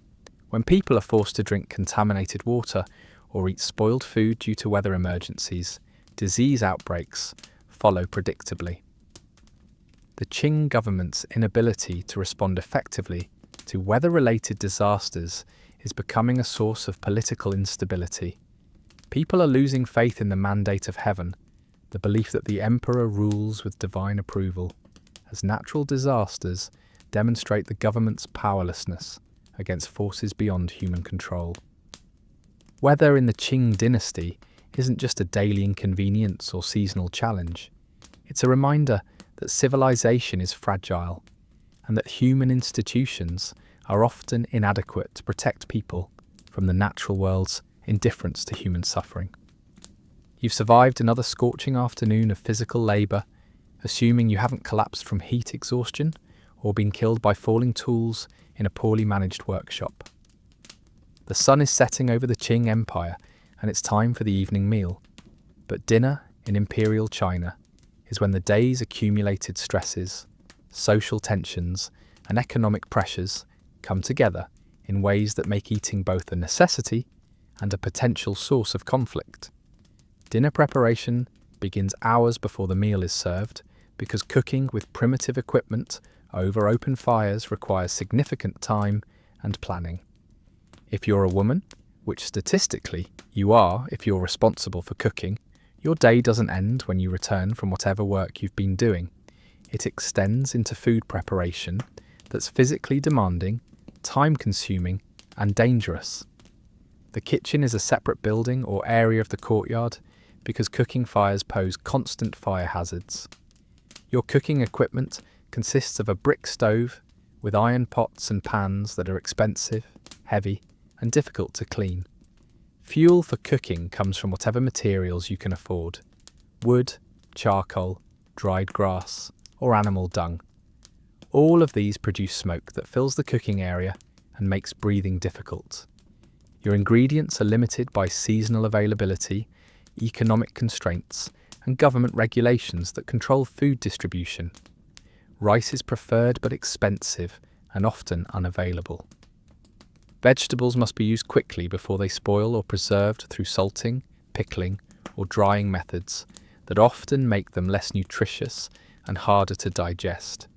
Speaker 1: When people are forced to drink contaminated water or eat spoiled food due to weather emergencies, disease outbreaks follow predictably. The Qing government's inability to respond effectively to weather-related disasters is becoming a source of political instability. People are losing faith in the mandate of heaven, the belief that the emperor rules with divine approval, as natural disasters demonstrate the government's powerlessness against forces beyond human control. Weather in the Qing dynasty isn't just a daily inconvenience or seasonal challenge. It's a reminder that civilization is fragile and that human institutions are often inadequate to protect people from the natural world's indifference to human suffering. You've survived another scorching afternoon of physical labour, assuming you haven't collapsed from heat exhaustion or been killed by falling tools in a poorly managed workshop. The sun is setting over the Qing Empire and it's time for the evening meal. But dinner in Imperial China is when the day's accumulated stresses, social tensions, and economic pressures come together in ways that make eating both a necessity and a potential source of conflict. Dinner preparation begins hours before the meal is served because cooking with primitive equipment over open fires requires significant time and planning. If you're a woman, which statistically you are if you're responsible for cooking, your day doesn't end when you return from whatever work you've been doing. It extends into food preparation that's physically demanding, time-consuming, and dangerous. The kitchen is a separate building or area of the courtyard because cooking fires pose constant fire hazards. Your cooking equipment consists of a brick stove with iron pots and pans that are expensive, heavy, and difficult to clean. Fuel for cooking comes from whatever materials you can afford: wood, charcoal, dried grass, or animal dung. All of these produce smoke that fills the cooking area and makes breathing difficult. Your ingredients are limited by seasonal availability, economic constraints, and government regulations that control food distribution. Rice is preferred but expensive and often unavailable. Vegetables must be used quickly before they spoil or preserved through salting, pickling, or drying methods that often make them less nutritious and harder to digest.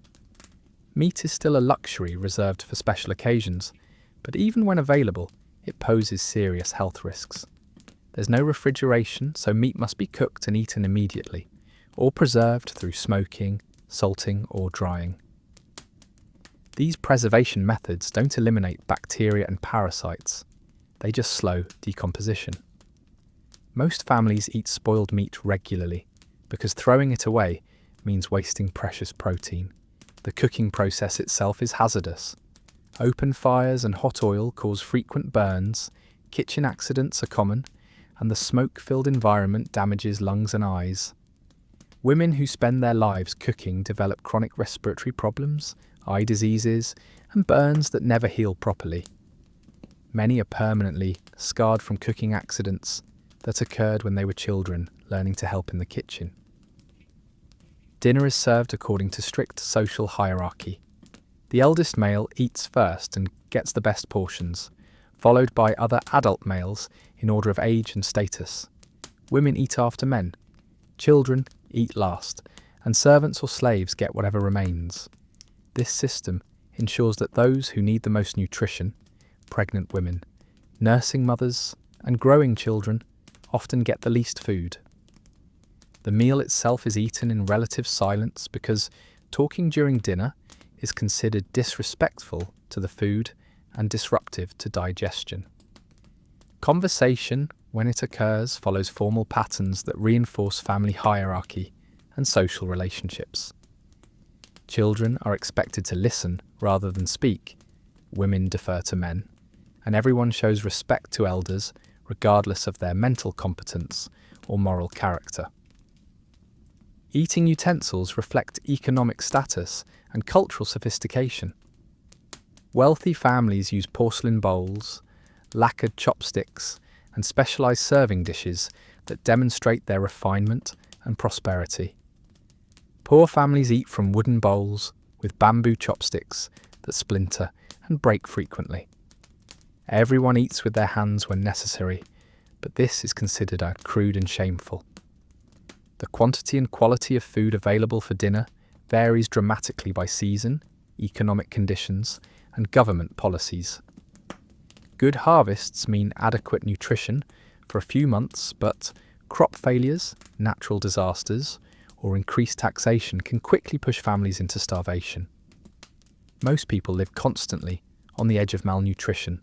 Speaker 1: Meat is still a luxury reserved for special occasions, but even when available, it poses serious health risks. There's no refrigeration, so meat must be cooked and eaten immediately, or preserved through smoking, salting, or drying. These preservation methods don't eliminate bacteria and parasites, they just slow decomposition. Most families eat spoiled meat regularly because throwing it away means wasting precious protein. The cooking process itself is hazardous. Open fires and hot oil cause frequent burns, kitchen accidents are common, and the smoke-filled environment damages lungs and eyes. Women who spend their lives cooking develop chronic respiratory problems, eye diseases, and burns that never heal properly. Many are permanently scarred from cooking accidents that occurred when they were children, learning to help in the kitchen. Dinner is served according to strict social hierarchy. The eldest male eats first and gets the best portions, followed by other adult males in order of age and status. Women eat after men. Children eat last, and servants or slaves get whatever remains. This system ensures that those who need the most nutrition, pregnant women, nursing mothers, and growing children, often get the least food. The meal itself is eaten in relative silence because talking during dinner is considered disrespectful to the food and disruptive to digestion. Conversation, when it occurs, follows formal patterns that reinforce family hierarchy and social relationships. Children are expected to listen rather than speak, women defer to men, and everyone shows respect to elders regardless of their mental competence or moral character. Eating utensils reflect economic status and cultural sophistication. Wealthy families use porcelain bowls, lacquered chopsticks, and specialized serving dishes that demonstrate their refinement and prosperity. Poor families eat from wooden bowls with bamboo chopsticks that splinter and break frequently. Everyone eats with their hands when necessary, but this is considered crude and shameful. The quantity and quality of food available for dinner varies dramatically by season, economic conditions, and government policies. Good harvests mean adequate nutrition for a few months, but crop failures, natural disasters, or increased taxation can quickly push families into starvation. Most people live constantly on the edge of malnutrition,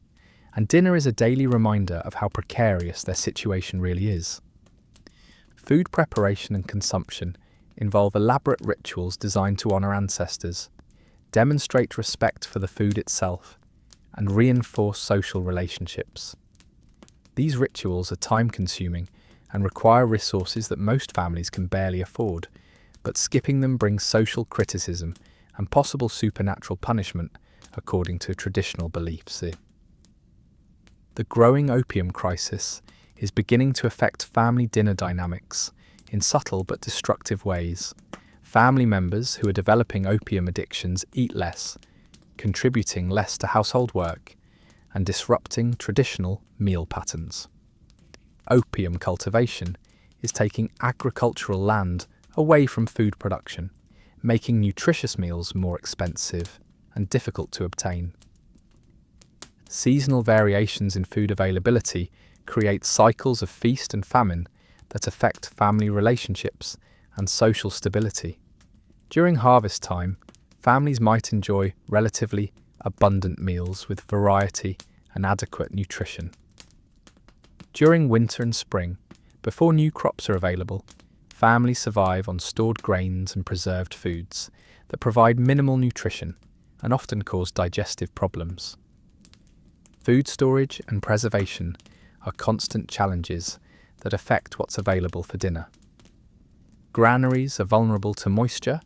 Speaker 1: and dinner is a daily reminder of how precarious their situation really is. Food preparation and consumption involve elaborate rituals designed to honour ancestors, demonstrate respect for the food itself, and reinforce social relationships. These rituals are time-consuming and require resources that most families can barely afford, but skipping them brings social criticism and possible supernatural punishment according to traditional beliefs. The growing opium crisis is beginning to affect family dinner dynamics in subtle but destructive ways. Family members who are developing opium addictions eat less, contributing less to household work, and disrupting traditional meal patterns. Opium cultivation is taking agricultural land away from food production, making nutritious meals more expensive and difficult to obtain. Seasonal variations in food availability create cycles of feast and famine that affect family relationships and social stability. During harvest time, families might enjoy relatively abundant meals with variety and adequate nutrition. During winter and spring, before new crops are available, families survive on stored grains and preserved foods that provide minimal nutrition and often cause digestive problems. Food storage and preservation are constant challenges that affect what's available for dinner. Granaries are vulnerable to moisture,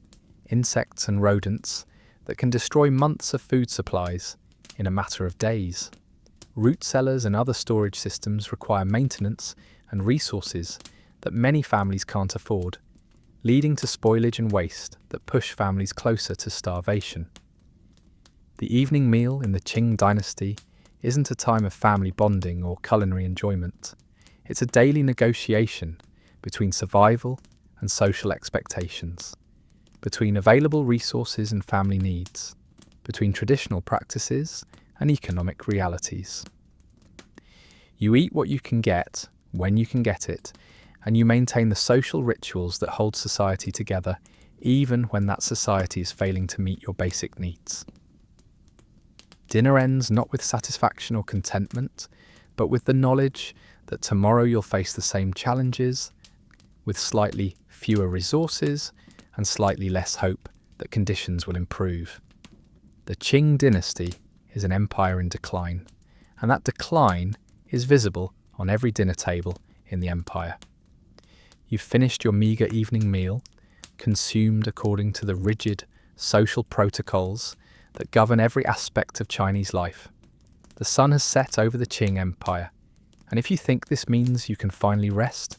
Speaker 1: insects and rodents that can destroy months of food supplies in a matter of days. Root cellars and other storage systems require maintenance and resources that many families can't afford, leading to spoilage and waste that push families closer to starvation. The evening meal in the Qing dynasty isn't a time of family bonding or culinary enjoyment. It's a daily negotiation between survival and social expectations, between available resources and family needs, between traditional practices and economic realities. You eat what you can get, when you can get it, and you maintain the social rituals that hold society together, even when that society is failing to meet your basic needs. Dinner ends not with satisfaction or contentment, but with the knowledge that tomorrow you'll face the same challenges, with slightly fewer resources and slightly less hope that conditions will improve. The Qing dynasty is an empire in decline, and that decline is visible on every dinner table in the empire. You've finished your meagre evening meal, consumed according to the rigid social protocols that govern every aspect of Chinese life. The sun has set over the Qing Empire, and if you think this means you can finally rest,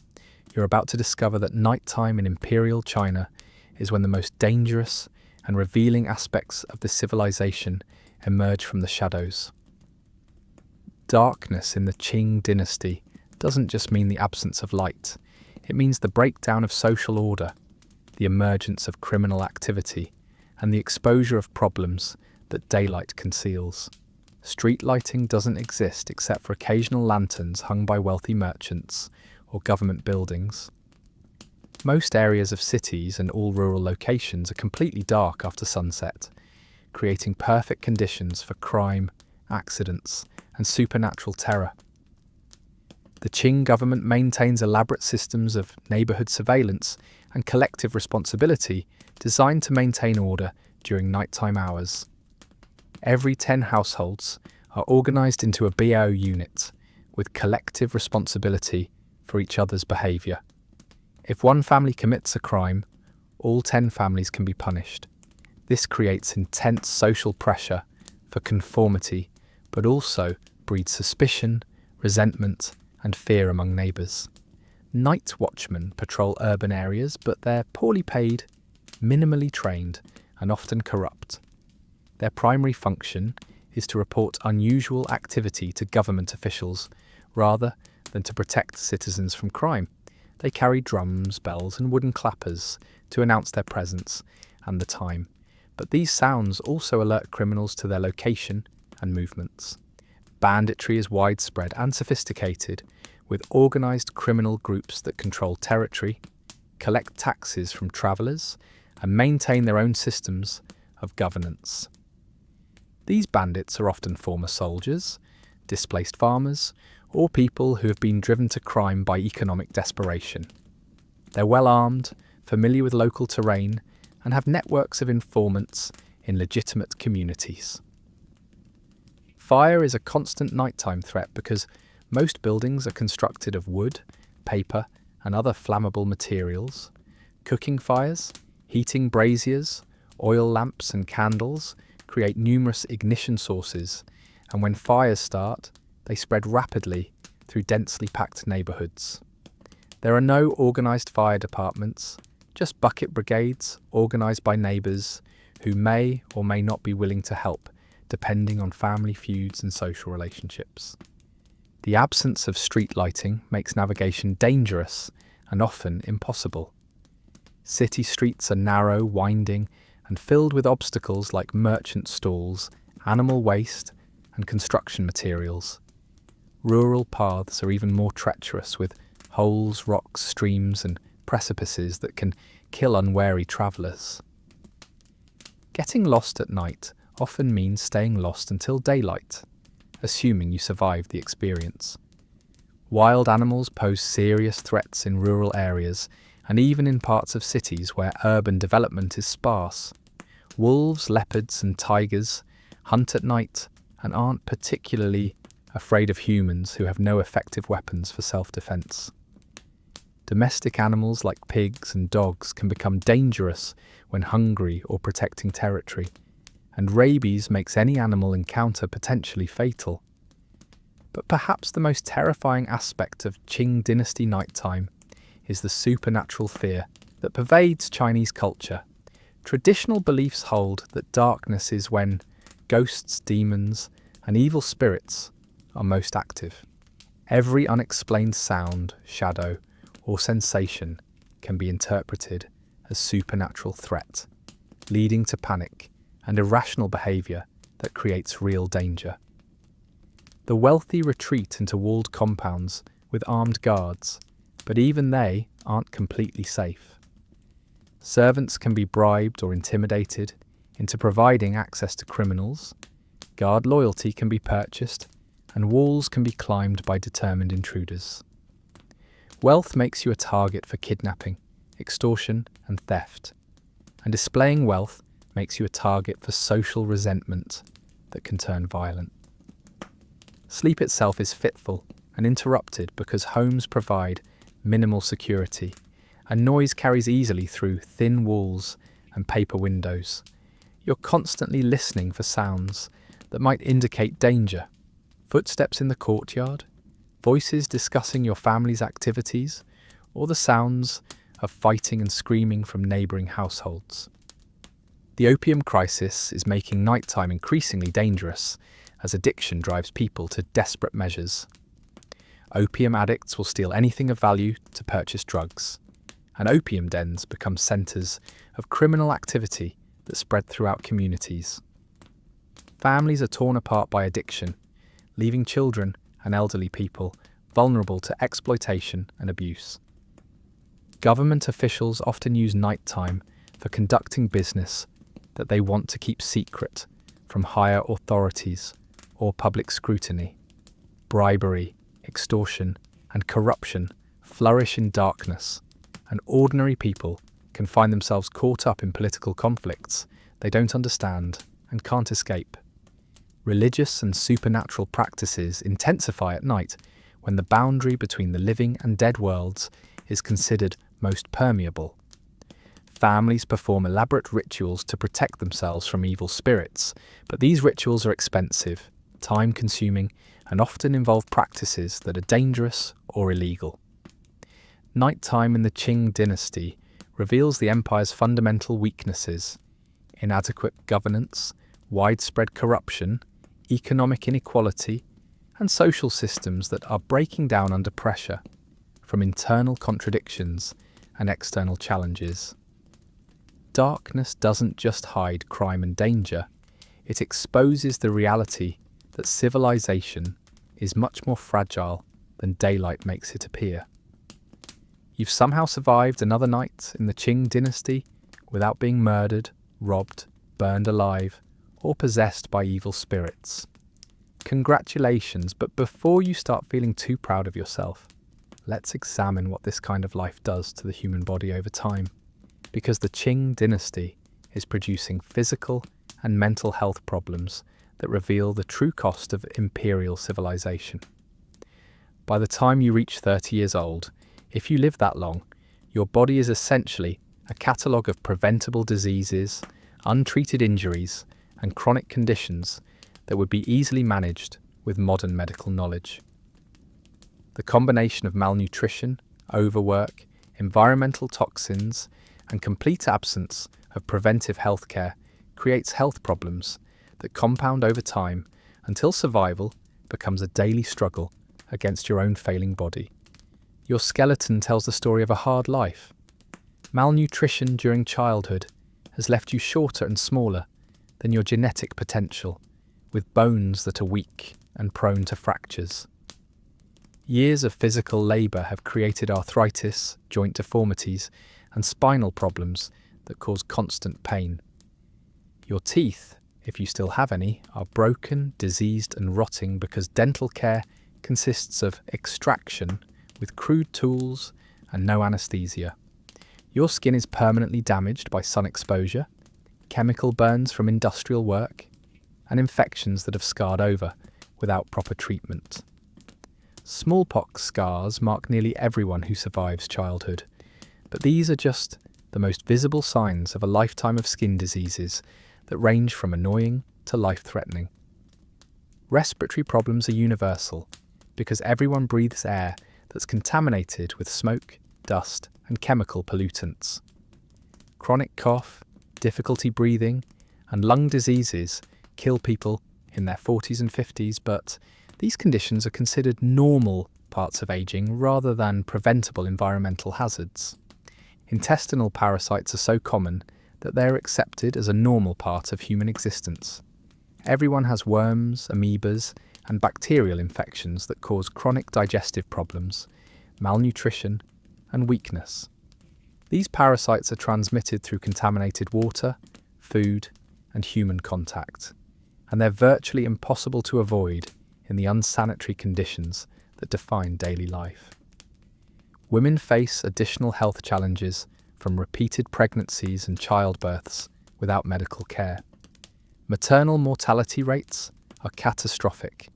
Speaker 1: you're about to discover that nighttime in imperial China is when the most dangerous and revealing aspects of the civilization emerge from the shadows. Darkness in the Qing dynasty doesn't just mean the absence of light. It means the breakdown of social order, the emergence of criminal activity, and the exposure of problems that daylight conceals. Street lighting doesn't exist except for occasional lanterns hung by wealthy merchants or government buildings. Most areas of cities and all rural locations are completely dark after sunset, creating perfect conditions for crime, accidents, and supernatural terror. The Qing government maintains elaborate systems of neighbourhood surveillance and collective responsibility designed to maintain order during nighttime hours. Every 10 households are organised into a BO unit with collective responsibility for each other's behaviour. If one family commits a crime, all 10 families can be punished. This creates intense social pressure for conformity, but also breeds suspicion, resentment, and fear among neighbours. Night watchmen patrol urban areas, but they're poorly paid, minimally trained, and often corrupt. Their primary function is to report unusual activity to government officials, rather than to protect citizens from crime. They carry drums, bells, and wooden clappers to announce their presence and the time, but these sounds also alert criminals to their location and movements. Banditry is widespread and sophisticated, with organised criminal groups that control territory, collect taxes from travellers, and maintain their own systems of governance. These bandits are often former soldiers, displaced farmers, or people who have been driven to crime by economic desperation. They're well armed, familiar with local terrain, and have networks of informants in legitimate communities. Fire is a constant nighttime threat because most buildings are constructed of wood, paper, and other flammable materials. Cooking fires, heating braziers, oil lamps and candles create numerous ignition sources, and when fires start, they spread rapidly through densely packed neighbourhoods. There are no organised fire departments, just bucket brigades organised by neighbours who may or may not be willing to help, depending on family feuds and social relationships. The absence of street lighting makes navigation dangerous and often impossible. City streets are narrow, winding, and filled with obstacles like merchant stalls, animal waste, and construction materials. Rural paths are even more treacherous, with holes, rocks, streams, and precipices that can kill unwary travellers. Getting lost at night often means staying lost until daylight, assuming you survive the experience. Wild animals pose serious threats in rural areas and even in parts of cities where urban development is sparse. Wolves, leopards, and tigers hunt at night and aren't particularly afraid of humans who have no effective weapons for self-defense. Domestic animals like pigs and dogs can become dangerous when hungry or protecting territory, and rabies makes any animal encounter potentially fatal. But perhaps the most terrifying aspect of Qing dynasty nighttime is the supernatural fear that pervades Chinese culture. Traditional beliefs hold that darkness is when ghosts, demons, and evil spirits are most active. Every unexplained sound, shadow, or sensation can be interpreted as supernatural threat, leading to panic and irrational behaviour that creates real danger. The wealthy retreat into walled compounds with armed guards, but even they aren't completely safe. Servants can be bribed or intimidated into providing access to criminals, guard loyalty can be purchased, and walls can be climbed by determined intruders. Wealth makes you a target for kidnapping, extortion, and theft, and displaying wealth makes you a target for social resentment that can turn violent. Sleep itself is fitful and interrupted because homes provide minimal security, and noise carries easily through thin walls and paper windows. You're constantly listening for sounds that might indicate danger. Footsteps in the courtyard, voices discussing your family's activities, or the sounds of fighting and screaming from neighbouring households. The opium crisis is making nighttime increasingly dangerous as addiction drives people to desperate measures. Opium addicts will steal anything of value to purchase drugs, and opium dens become centres of criminal activity that spread throughout communities. Families are torn apart by addiction, leaving children and elderly people vulnerable to exploitation and abuse. Government officials often use nighttime for conducting business that they want to keep secret from higher authorities or public scrutiny. Bribery, extortion, and corruption flourish in darkness, and ordinary people can find themselves caught up in political conflicts they don't understand and can't escape. Religious and supernatural practices intensify at night when the boundary between the living and dead worlds is considered most permeable. Families perform elaborate rituals to protect themselves from evil spirits, but these rituals are expensive, time-consuming, and often involve practices that are dangerous or illegal. Nighttime in the Qing dynasty reveals the empire's fundamental weaknesses: inadequate governance, widespread corruption, economic inequality, and social systems that are breaking down under pressure from internal contradictions and external challenges. Darkness doesn't just hide crime and danger, it exposes the reality that civilization is much more fragile than daylight makes it appear. You've somehow survived another night in the Qing dynasty without being murdered, robbed, burned alive, or possessed by evil spirits. Congratulations, but before you start feeling too proud of yourself, let's examine what this kind of life does to the human body over time, because the Qing dynasty is producing physical and mental health problems that reveal the true cost of imperial civilization. By the time you reach 30 years old, if you live that long, your body is essentially a catalogue of preventable diseases, untreated injuries, and chronic conditions that would be easily managed with modern medical knowledge. The combination of malnutrition, overwork, environmental toxins, and complete absence of preventive healthcare creates health problems that compound over time until survival becomes a daily struggle against your own failing body. Your skeleton tells the story of a hard life. Malnutrition during childhood has left you shorter and smaller than your genetic potential, with bones that are weak and prone to fractures. Years of physical labour have created arthritis, joint deformities, and spinal problems that cause constant pain. Your teeth, if you still have any, are broken, diseased, and rotting because dental care consists of extraction with crude tools and no anaesthesia. Your skin is permanently damaged by sun exposure, chemical burns from industrial work, and infections that have scarred over without proper treatment. Smallpox scars mark nearly everyone who survives childhood, but these are just the most visible signs of a lifetime of skin diseases that range from annoying to life-threatening. Respiratory problems are universal because everyone breathes air that's contaminated with smoke, dust, and chemical pollutants. Chronic cough, difficulty breathing, and lung diseases kill people in their 40s and 50s, but these conditions are considered normal parts of aging rather than preventable environmental hazards. Intestinal parasites are so common that they are accepted as a normal part of human existence. Everyone has worms, amoebas, and bacterial infections that cause chronic digestive problems, malnutrition, and weakness. These parasites are transmitted through contaminated water, food, and human contact, and they're virtually impossible to avoid in the unsanitary conditions that define daily life. Women face additional health challenges from repeated pregnancies and childbirths without medical care. Maternal mortality rates are catastrophic,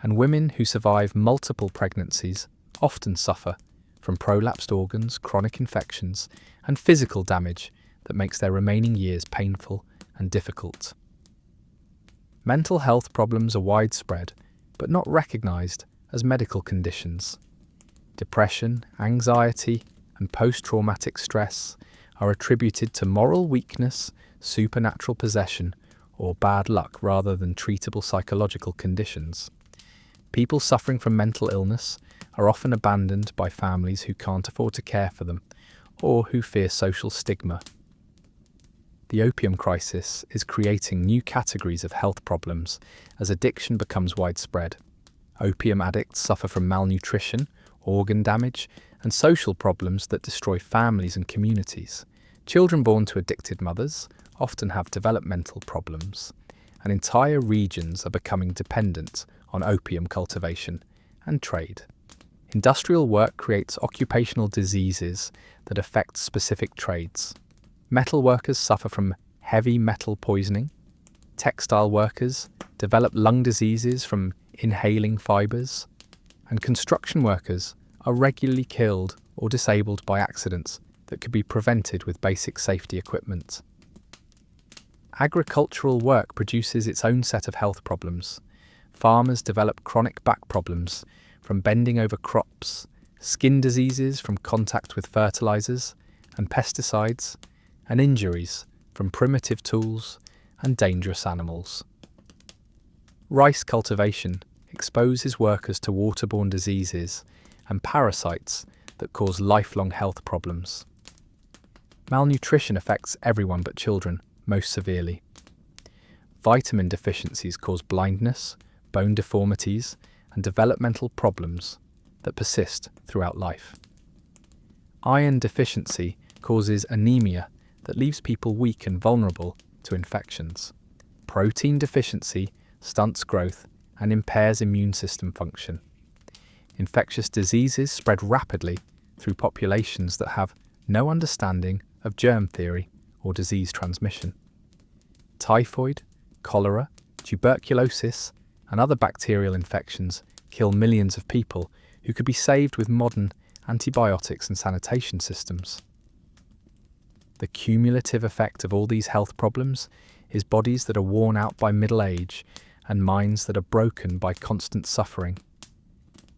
Speaker 1: and women who survive multiple pregnancies often suffer from prolapsed organs, chronic infections, and physical damage that makes their remaining years painful and difficult. Mental health problems are widespread, but not recognised as medical conditions. Depression, anxiety, and post-traumatic stress are attributed to moral weakness, supernatural possession, or bad luck rather than treatable psychological conditions. People suffering from mental illness are often abandoned by families who can't afford to care for them or who fear social stigma. The opium crisis is creating new categories of health problems as addiction becomes widespread. Opium addicts suffer from malnutrition, organ damage, and social problems that destroy families and communities. Children born to addicted mothers often have developmental problems, and entire regions are becoming dependent on opium cultivation and trade. Industrial work creates occupational diseases that affect specific trades. Metal workers suffer from heavy metal poisoning. Textile workers develop lung diseases from inhaling fibres. And construction workers are regularly killed or disabled by accidents that could be prevented with basic safety equipment. Agricultural work produces its own set of health problems. Farmers develop chronic back problems from bending over crops, skin diseases from contact with fertilizers and pesticides, and injuries from primitive tools and dangerous animals. Rice cultivation exposes workers to waterborne diseases and parasites that cause lifelong health problems. Malnutrition affects everyone but children most severely. Vitamin deficiencies cause blindness, bone deformities, and developmental problems that persist throughout life. Iron deficiency causes anemia that leaves people weak and vulnerable to infections. Protein deficiency stunts growth and impairs immune system function. Infectious diseases spread rapidly through populations that have no understanding of germ theory or disease transmission. Typhoid, cholera, tuberculosis, and other bacterial infections kill millions of people who could be saved with modern antibiotics and sanitation systems. The cumulative effect of all these health problems is bodies that are worn out by middle age and minds that are broken by constant suffering.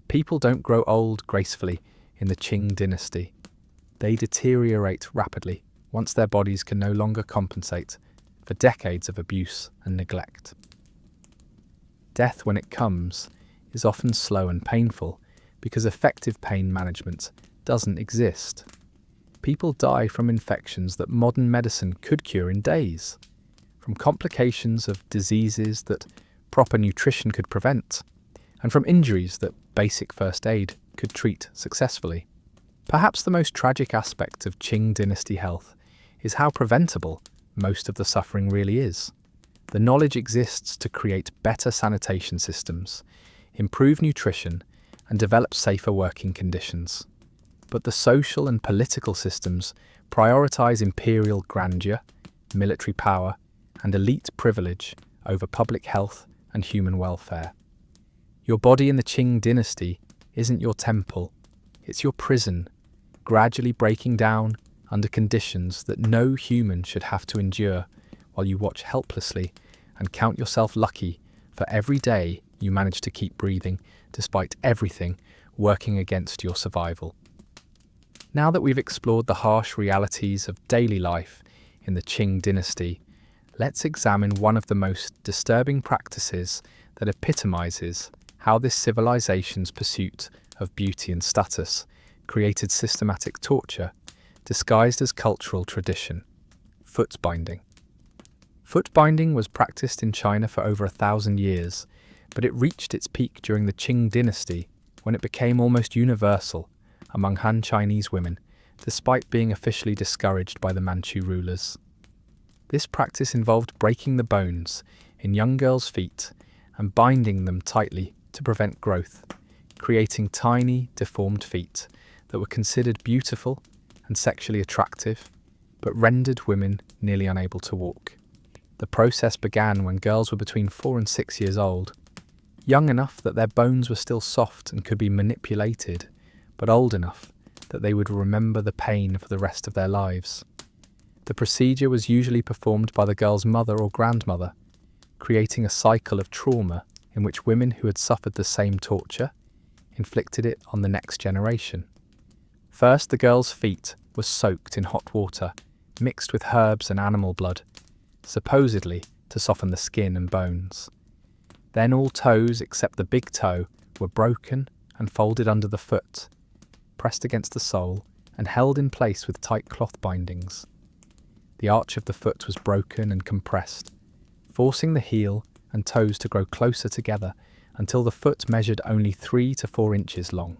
Speaker 1: People don't grow old gracefully in the Qing dynasty. They deteriorate rapidly once their bodies can no longer compensate for decades of abuse and neglect. Death, when it comes, is often slow and painful because effective pain management doesn't exist. People die from infections that modern medicine could cure in days, from complications of diseases that proper nutrition could prevent, and from injuries that basic first aid could treat successfully. Perhaps the most tragic aspect of Qing dynasty health is how preventable most of the suffering really is. The knowledge exists to create better sanitation systems, improve nutrition, and develop safer working conditions. But the social and political systems prioritize imperial grandeur, military power, and elite privilege over public health and human welfare. Your body in the Qing dynasty isn't your temple, it's your prison, gradually breaking down under conditions that no human should have to endure, while you watch helplessly and count yourself lucky for every day you manage to keep breathing despite everything working against your survival. Now that we've explored the harsh realities of daily life in the Qing dynasty, let's examine one of the most disturbing practices that epitomizes how this civilization's pursuit of beauty and status created systematic torture disguised as cultural tradition: foot binding. Foot binding was practiced in China for over 1,000 years, but it reached its peak during the Qing dynasty when it became almost universal among Han Chinese women, despite being officially discouraged by the Manchu rulers. This practice involved breaking the bones in young girls' feet and binding them tightly to prevent growth, creating tiny, deformed feet that were considered beautiful and sexually attractive, but rendered women nearly unable to walk. The process began when girls were between 4 and 6 years old, young enough that their bones were still soft and could be manipulated, but old enough that they would remember the pain for the rest of their lives. The procedure was usually performed by the girl's mother or grandmother, creating a cycle of trauma in which women who had suffered the same torture inflicted it on the next generation. First, the girl's feet were soaked in hot water, mixed with herbs and animal blood, supposedly to soften the skin and bones. Then all toes except the big toe were broken and folded under the foot, pressed against the sole and held in place with tight cloth bindings. The arch of the foot was broken and compressed, forcing the heel and toes to grow closer together until the foot measured only 3 to 4 inches long.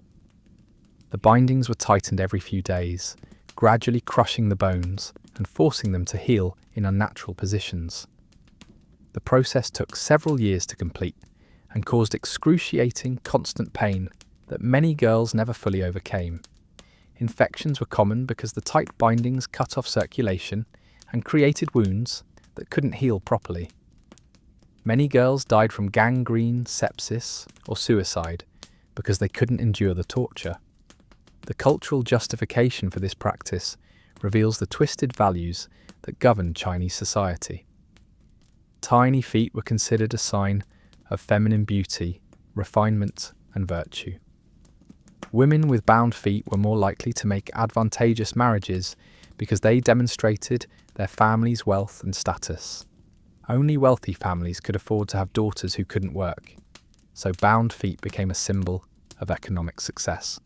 Speaker 1: The bindings were tightened every few days, gradually crushing the bones and forcing them to heal in unnatural positions. The process took several years to complete and caused excruciating, constant pain that many girls never fully overcame. Infections were common because the tight bindings cut off circulation and created wounds that couldn't heal properly. Many girls died from gangrene, sepsis, or suicide because they couldn't endure the torture. The cultural justification for this practice reveals the twisted values that govern Chinese society. Tiny feet were considered a sign of feminine beauty, refinement, and virtue. Women with bound feet were more likely to make advantageous marriages because they demonstrated their family's wealth and status. Only wealthy families could afford to have daughters who couldn't work, so bound feet became a symbol of economic success.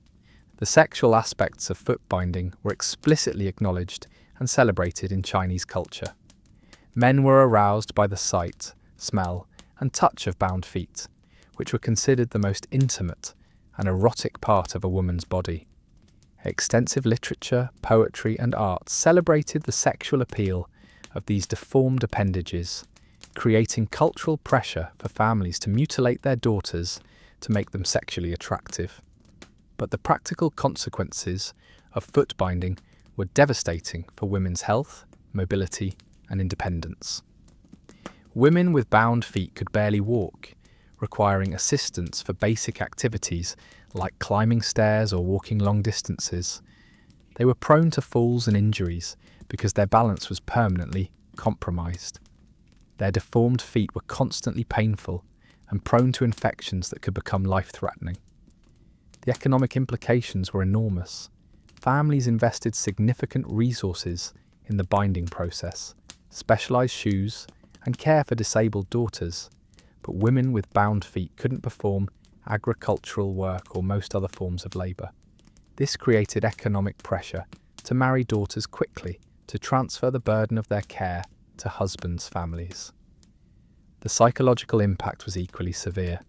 Speaker 1: The sexual aspects of foot binding were explicitly acknowledged and celebrated in Chinese culture. Men were aroused by the sight, smell, and touch of bound feet, which were considered the most intimate and erotic part of a woman's body. Extensive literature, poetry, and art celebrated the sexual appeal of these deformed appendages, creating cultural pressure for families to mutilate their daughters to make them sexually attractive. But the practical consequences of foot binding were devastating for women's health, mobility, and independence. Women with bound feet could barely walk, requiring assistance for basic activities like climbing stairs or walking long distances. They were prone to falls and injuries because their balance was permanently compromised. Their deformed feet were constantly painful and prone to infections that could become life-threatening. The economic implications were enormous. Families invested significant resources in the binding process, specialised shoes, and care for disabled daughters, but women with bound feet couldn't perform agricultural work or most other forms of labour. This created economic pressure to marry daughters quickly to transfer the burden of their care to husbands' families. The psychological impact was equally severe.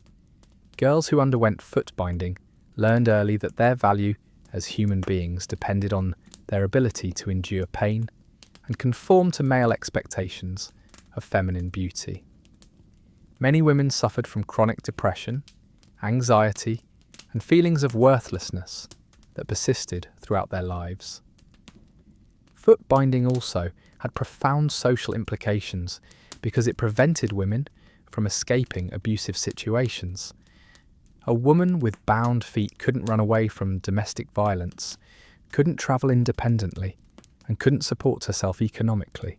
Speaker 1: Girls who underwent foot binding learned early that their value as human beings depended on their ability to endure pain and conform to male expectations of feminine beauty. Many women suffered from chronic depression, anxiety, and feelings of worthlessness that persisted throughout their lives. Foot binding also had profound social implications because it prevented women from escaping abusive situations. A woman with bound feet couldn't run away from domestic violence, couldn't travel independently, and couldn't support herself economically.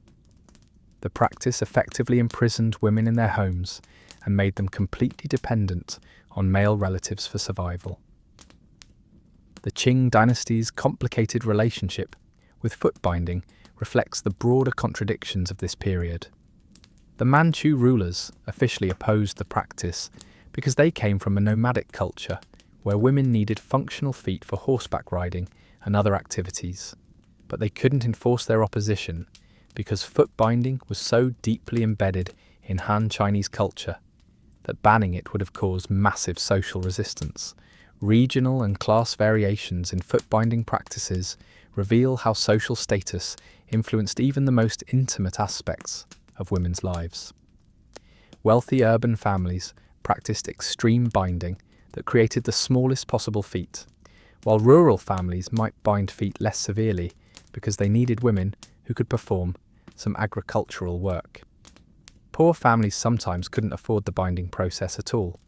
Speaker 1: The practice effectively imprisoned women in their homes and made them completely dependent on male relatives for survival. The Qing dynasty's complicated relationship with foot binding reflects the broader contradictions of this period. The Manchu rulers officially opposed the practice because they came from a nomadic culture where women needed functional feet for horseback riding and other activities, but they couldn't enforce their opposition because foot binding was so deeply embedded in Han Chinese culture that banning it would have caused massive social resistance. Regional and class variations in foot binding practices reveal how social status influenced even the most intimate aspects of women's lives. Wealthy urban families practiced extreme binding that created the smallest possible feet, while rural families might bind feet less severely because they needed women who could perform some agricultural work. Poor families sometimes couldn't afford the binding process at all,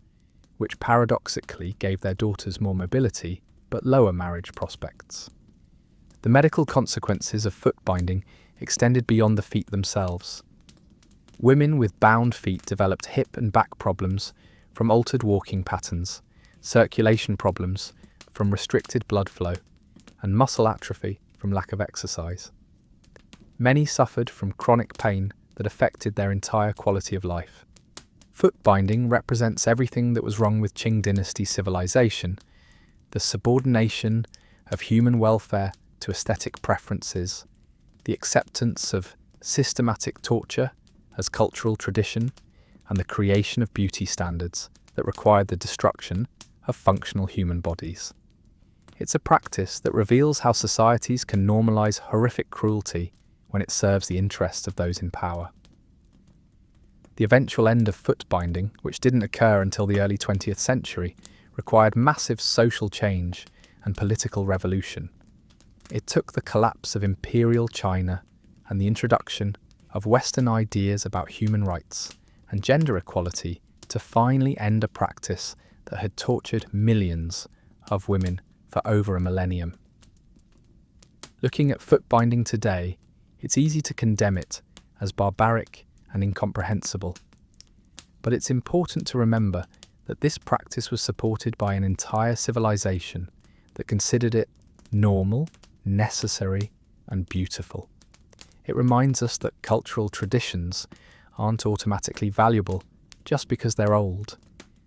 Speaker 1: which paradoxically gave their daughters more mobility but lower marriage prospects. The medical consequences of foot binding extended beyond the feet themselves. Women with bound feet developed hip and back problems from altered walking patterns, circulation problems from restricted blood flow, and muscle atrophy from lack of exercise. Many suffered from chronic pain that affected their entire quality of life. Foot binding represents everything that was wrong with Qing dynasty civilization: the subordination of human welfare to aesthetic preferences, the acceptance of systematic torture as cultural tradition, and the creation of beauty standards that required the destruction of functional human bodies. It's a practice that reveals how societies can normalize horrific cruelty when it serves the interests of those in power. The eventual end of foot binding, which didn't occur until the early 20th century, required massive social change and political revolution. It took the collapse of imperial China and the introduction of Western ideas about human rights and gender equality to finally end a practice that had tortured millions of women for over a millennium. Looking at foot binding today, it's easy to condemn it as barbaric and incomprehensible. But it's important to remember that this practice was supported by an entire civilization that considered it normal, necessary, and beautiful. It reminds us that cultural traditions aren't automatically valuable just because they're old,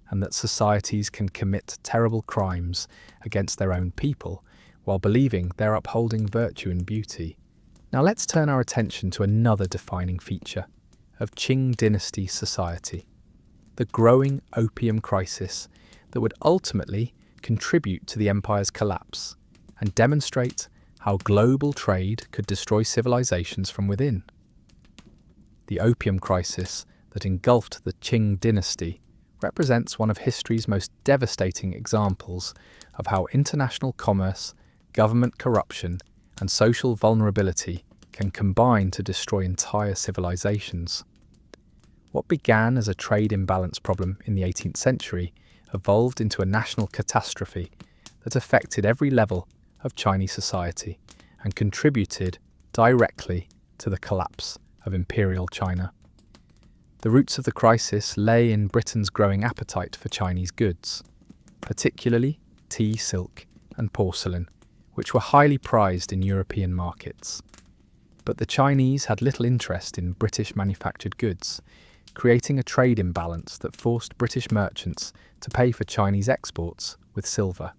Speaker 1: and that societies can commit terrible crimes against their own people while believing they're upholding virtue and beauty. Now let's turn our attention to another defining feature of Qing dynasty society: the growing opium crisis that would ultimately contribute to the empire's collapse and demonstrate how global trade could destroy civilizations from within. The opium crisis that engulfed the Qing dynasty represents one of history's most devastating examples of how international commerce, government corruption, and social vulnerability can combine to destroy entire civilizations. What began as a trade imbalance problem in the 18th century evolved into a national catastrophe that affected every level of Chinese society and contributed directly to the collapse of imperial China. The roots of the crisis lay in Britain's growing appetite for Chinese goods, particularly tea, silk, and porcelain, which were highly prized in European markets. But the Chinese had little interest in British manufactured goods, creating a trade imbalance that forced British merchants to pay for Chinese exports with silver.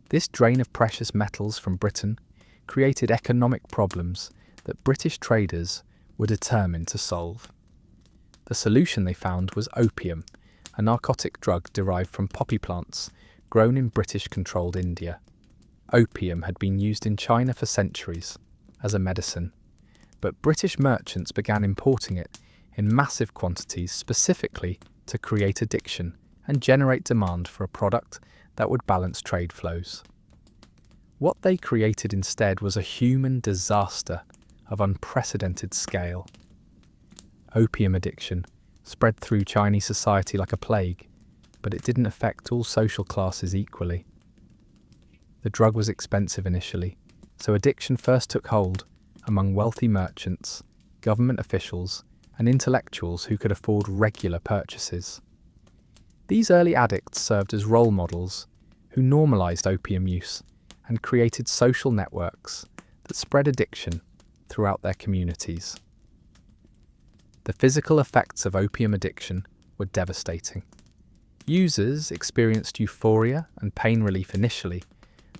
Speaker 1: This drain of precious metals from Britain created economic problems that British traders were determined to solve. The solution they found was opium, a narcotic drug derived from poppy plants grown in British-controlled India. Opium had been used in China for centuries as a medicine, but British merchants began importing it in massive quantities specifically to create addiction and generate demand for a product that would balance trade flows. What they created instead was a human disaster of unprecedented scale. Opium addiction spread through Chinese society like a plague, but it didn't affect all social classes equally. The drug was expensive initially, so addiction first took hold among wealthy merchants, government officials, and intellectuals who could afford regular purchases. These early addicts served as role models who normalized opium use and created social networks that spread addiction throughout their communities. The physical effects of opium addiction were devastating. Users experienced euphoria and pain relief initially,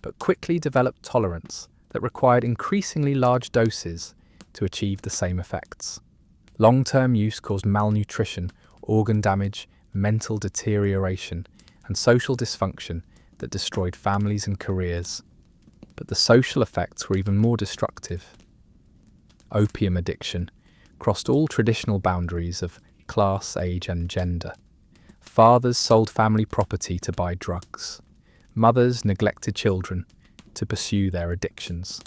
Speaker 1: but quickly developed tolerance that required increasingly large doses to achieve the same effects. Long-term use caused malnutrition, organ damage, mental deterioration, and social dysfunction that destroyed families and careers. But the social effects were even more destructive. Opium addiction crossed all traditional boundaries of class, age, and gender. Fathers sold family property to buy drugs. Mothers neglected children to pursue their addictions.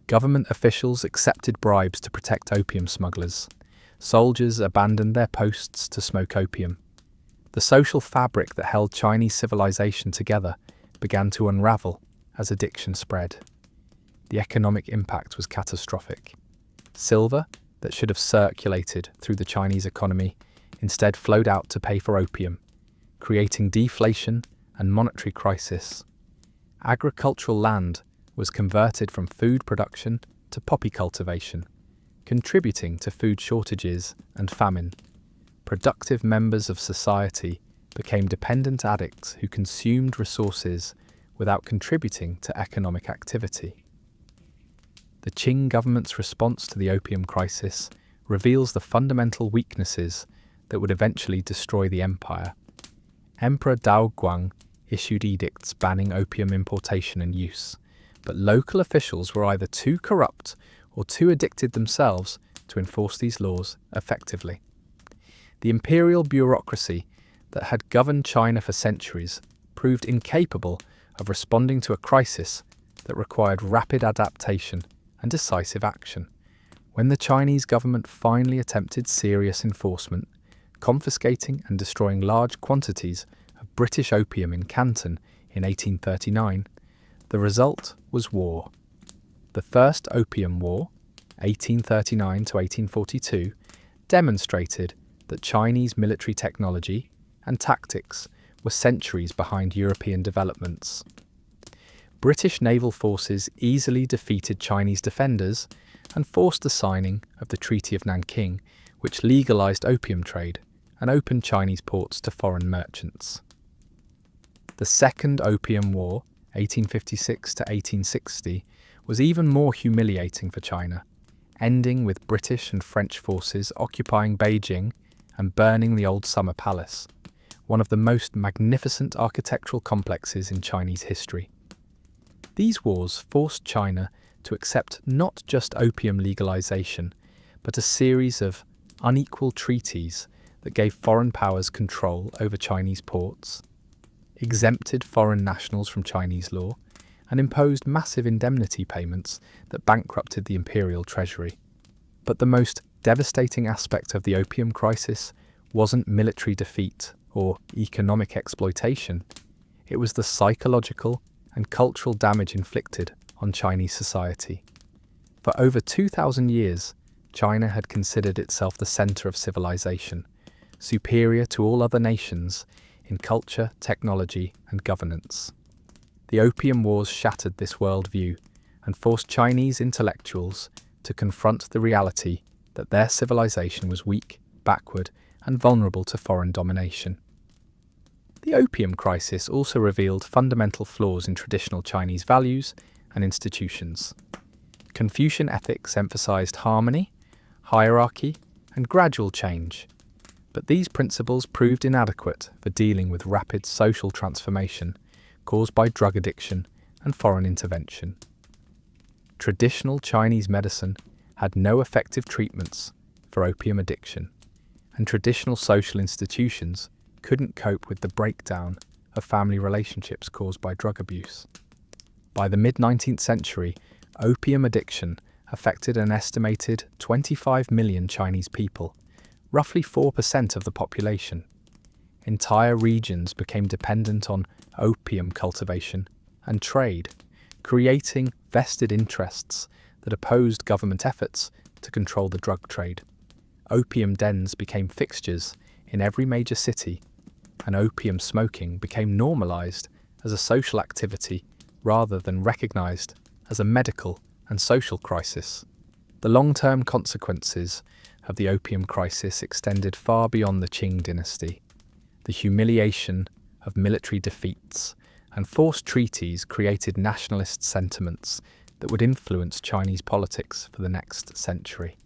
Speaker 1: Government officials accepted bribes to protect opium smugglers. Soldiers abandoned their posts to smoke opium. The social fabric that held Chinese civilization together began to unravel as addiction spread. The economic impact was catastrophic. Silver, that should have circulated through the Chinese economy, instead flowed out to pay for opium, creating deflation and monetary crisis. Agricultural land was converted from food production to poppy cultivation, contributing to food shortages and famine. Productive members of society became dependent addicts who consumed resources without contributing to economic activity. The Qing government's response to the opium crisis reveals the fundamental weaknesses that would eventually destroy the empire. Emperor Daoguang issued edicts banning opium importation and use, but local officials were either too corrupt or too addicted themselves to enforce these laws effectively. The imperial bureaucracy that had governed China for centuries proved incapable of responding to a crisis that required rapid adaptation and decisive action. When the Chinese government finally attempted serious enforcement, confiscating and destroying large quantities of British opium in Canton in 1839, the result was war. The First Opium War, 1839 to 1842, demonstrated that Chinese military technology and tactics were centuries behind European developments. British naval forces easily defeated Chinese defenders and forced the signing of the Treaty of Nanking, which legalized opium trade and opened Chinese ports to foreign merchants. The Second Opium War, 1856 to 1860, was even more humiliating for China, ending with British and French forces occupying Beijing and burning the old Summer Palace, one of the most magnificent architectural complexes in Chinese history. These wars forced China to accept not just opium legalization, but a series of unequal treaties that gave foreign powers control over Chinese ports, exempted foreign nationals from Chinese law, and imposed massive indemnity payments that bankrupted the imperial treasury. But the most devastating aspect of the opium crisis wasn't military defeat or economic exploitation. It was the psychological and cultural damage inflicted on Chinese society. For over 2,000 years, China had considered itself the center of civilization, superior to all other nations in culture, technology, and governance. The Opium Wars shattered this worldview and forced Chinese intellectuals to confront the reality that their civilization was weak, backward, and vulnerable to foreign domination. The opium crisis also revealed fundamental flaws in traditional Chinese values and institutions. Confucian ethics emphasized harmony, hierarchy, and gradual change, but these principles proved inadequate for dealing with rapid social transformation caused by drug addiction and foreign intervention. Traditional Chinese medicine had no effective treatments for opium addiction, and traditional social institutions couldn't cope with the breakdown of family relationships caused by drug abuse. By the mid-19th century, opium addiction affected an estimated 25 million Chinese people, roughly 4% of the population. Entire regions became dependent on opium cultivation and trade, creating vested interests that opposed government efforts to control the drug trade. Opium dens became fixtures in every major city, and opium smoking became normalized as a social activity rather than recognized as a medical and social crisis. The long-term consequences of the opium crisis extended far beyond the Qing dynasty. The humiliation of military defeats and forced treaties created nationalist sentiments that would influence Chinese politics for the next century.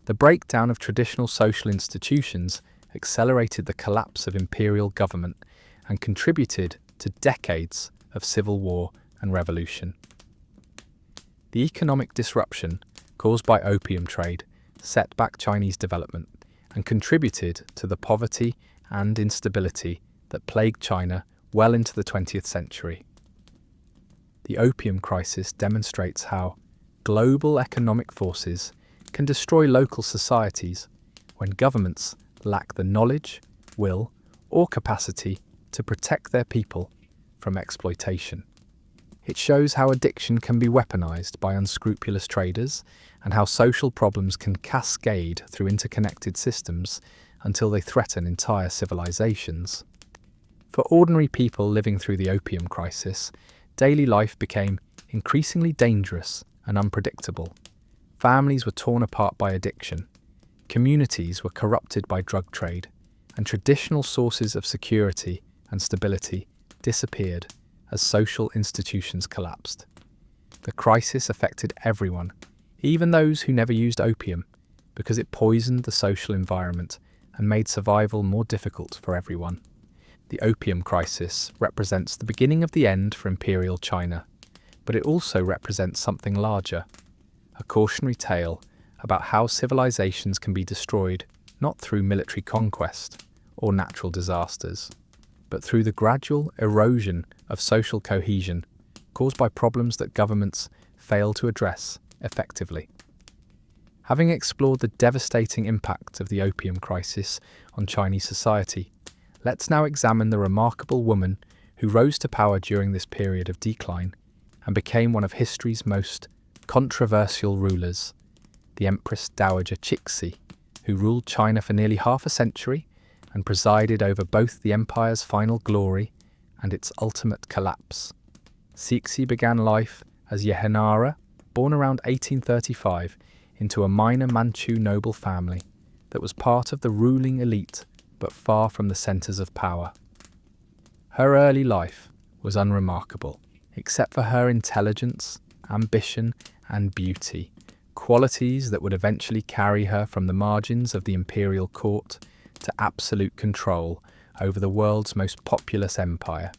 Speaker 1: The breakdown of traditional social institutions accelerated the collapse of imperial government and contributed to decades of civil war and revolution. The economic disruption caused by opium trade set back Chinese development and contributed to the poverty and instability that plagued China well into the 20th century. The opium crisis demonstrates how global economic forces can destroy local societies when governments lack the knowledge, will, or capacity to protect their people from exploitation. It shows how addiction can be weaponized by unscrupulous traders and how social problems can cascade through interconnected systems until they threaten entire civilizations. For ordinary people living through the opium crisis, daily life became increasingly dangerous and unpredictable. Families were torn apart by addiction, communities were corrupted by drug trade, and traditional sources of security and stability disappeared as social institutions collapsed. The crisis affected everyone, even those who never used opium, because it poisoned the social environment and made survival more difficult for everyone. The opium crisis represents the beginning of the end for imperial China, but it also represents something larger, a cautionary tale about how civilizations can be destroyed not through military conquest or natural disasters, but through the gradual erosion of social cohesion caused by problems that governments fail to address effectively. Having explored the devastating impact of the opium crisis on Chinese society, let's now examine the remarkable woman who rose to power during this period of decline and became one of history's most controversial rulers, the Empress Dowager Cixi, who ruled China for nearly half a century and presided over both the empire's final glory and its ultimate collapse. Cixi began life as Yehenara, born around 1835, into a minor Manchu noble family that was part of the ruling elite but far from the centres of power. Her early life was unremarkable, except for her intelligence, ambition, and beauty, qualities that would eventually carry her from the margins of the imperial court to absolute control over the world's most populous empire.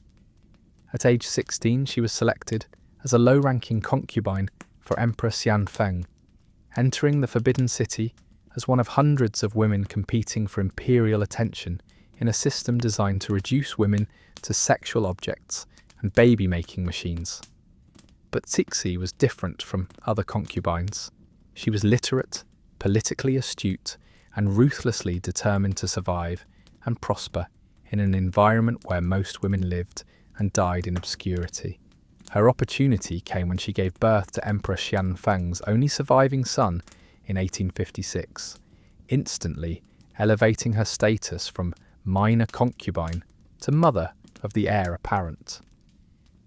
Speaker 1: At age 16, she was selected as a low-ranking concubine for Emperor Xianfeng, entering the Forbidden City as one of hundreds of women competing for imperial attention in a system designed to reduce women to sexual objects and baby-making machines. But Cixi was different from other concubines. She was literate, politically astute, and ruthlessly determined to survive and prosper in an environment where most women lived and died in obscurity. Her opportunity came when she gave birth to Emperor Xianfeng's only surviving son in 1856, instantly elevating her status from minor concubine to mother of the heir apparent.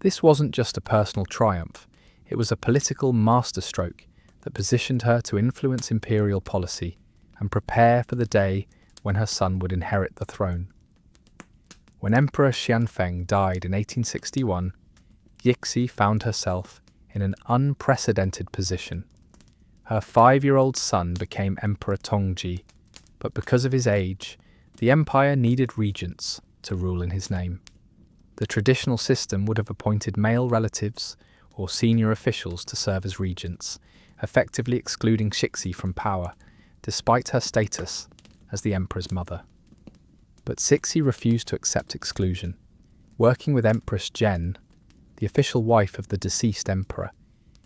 Speaker 1: This wasn't just a personal triumph, it was a political masterstroke that positioned her to influence imperial policy and prepare for the day when her son would inherit the throne. When Emperor Xianfeng died in 1861, Yixi found herself in an unprecedented position. Her 5-year-old son became Emperor Tongji, but because of his age, the empire needed regents to rule in his name. The traditional system would have appointed male relatives or senior officials to serve as regents, effectively excluding Cixi from power, despite her status as the emperor's mother. But Cixi refused to accept exclusion. Working with Empress Zhen, the official wife of the deceased emperor,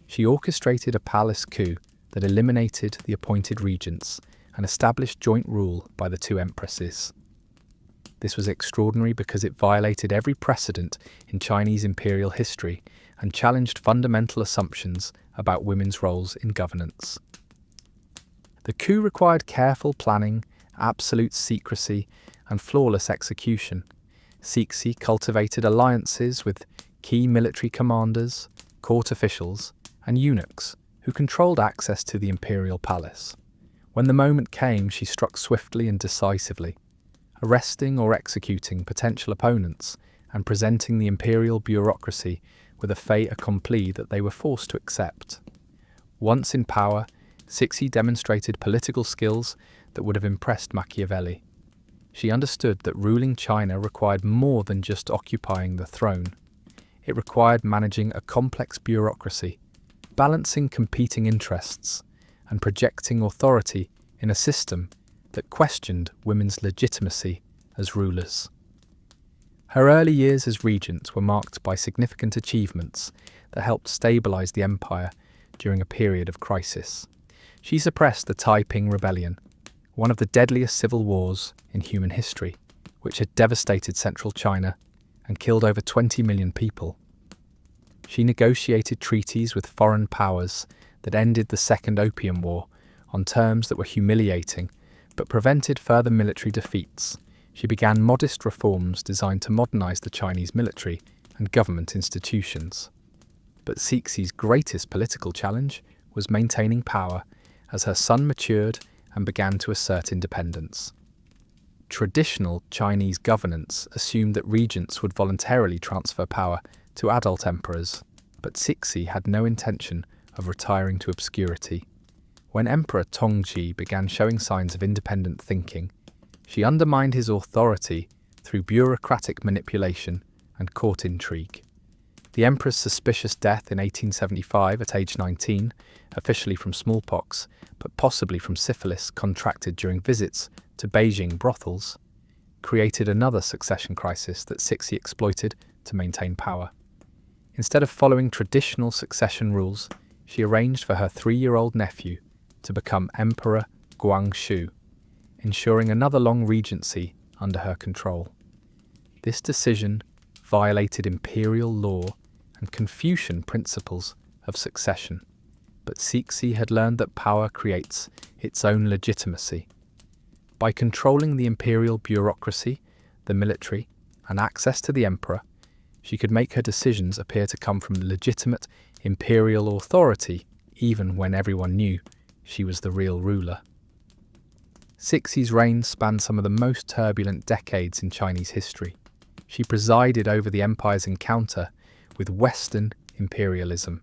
Speaker 1: she orchestrated a palace coup that eliminated the appointed regents and established joint rule by the two empresses. This was extraordinary because it violated every precedent in Chinese imperial history and challenged fundamental assumptions about women's roles in governance. The coup required careful planning, absolute secrecy, and flawless execution. Cixi cultivated alliances with key military commanders, court officials, and eunuchs who controlled access to the imperial palace. When the moment came, she struck swiftly and decisively, arresting or executing potential opponents and presenting the imperial bureaucracy with a fait accompli that they were forced to accept. Once in power, Cixi demonstrated political skills that would have impressed Machiavelli. She understood that ruling China required more than just occupying the throne. It required managing a complex bureaucracy, balancing competing interests, and projecting authority in a system that questioned women's legitimacy as rulers. Her early years as regent were marked by significant achievements that helped stabilize the empire during a period of crisis. She suppressed the Taiping Rebellion, one of the deadliest civil wars in human history, which had devastated central China and killed over 20 million people. She negotiated treaties with foreign powers that ended the Second Opium War on terms that were humiliating but prevented further military defeats. She began modest reforms designed to modernize the Chinese military and government institutions. But Cixi's greatest political challenge was maintaining power as her son matured and began to assert independence. Traditional Chinese governance assumed that regents would voluntarily transfer power to adult emperors, but Cixi had no intention of retiring to obscurity. When Emperor Tongji began showing signs of independent thinking, she undermined his authority through bureaucratic manipulation and court intrigue. The emperor's suspicious death in 1875 at age 19, officially from smallpox, but possibly from syphilis contracted during visits to Beijing brothels, created another succession crisis that Cixi exploited to maintain power. Instead of following traditional succession rules, she arranged for her 3-year-old nephew to become Emperor Guangxu, ensuring another long regency under her control. This decision violated imperial law and Confucian principles of succession, but Cixi had learned that power creates its own legitimacy. By controlling the imperial bureaucracy, the military, and access to the emperor, she could make her decisions appear to come from legitimate imperial authority even when everyone knew she was the real ruler. Cixi's reign spanned some of the most turbulent decades in Chinese history. She presided over the empire's encounter with Western imperialism,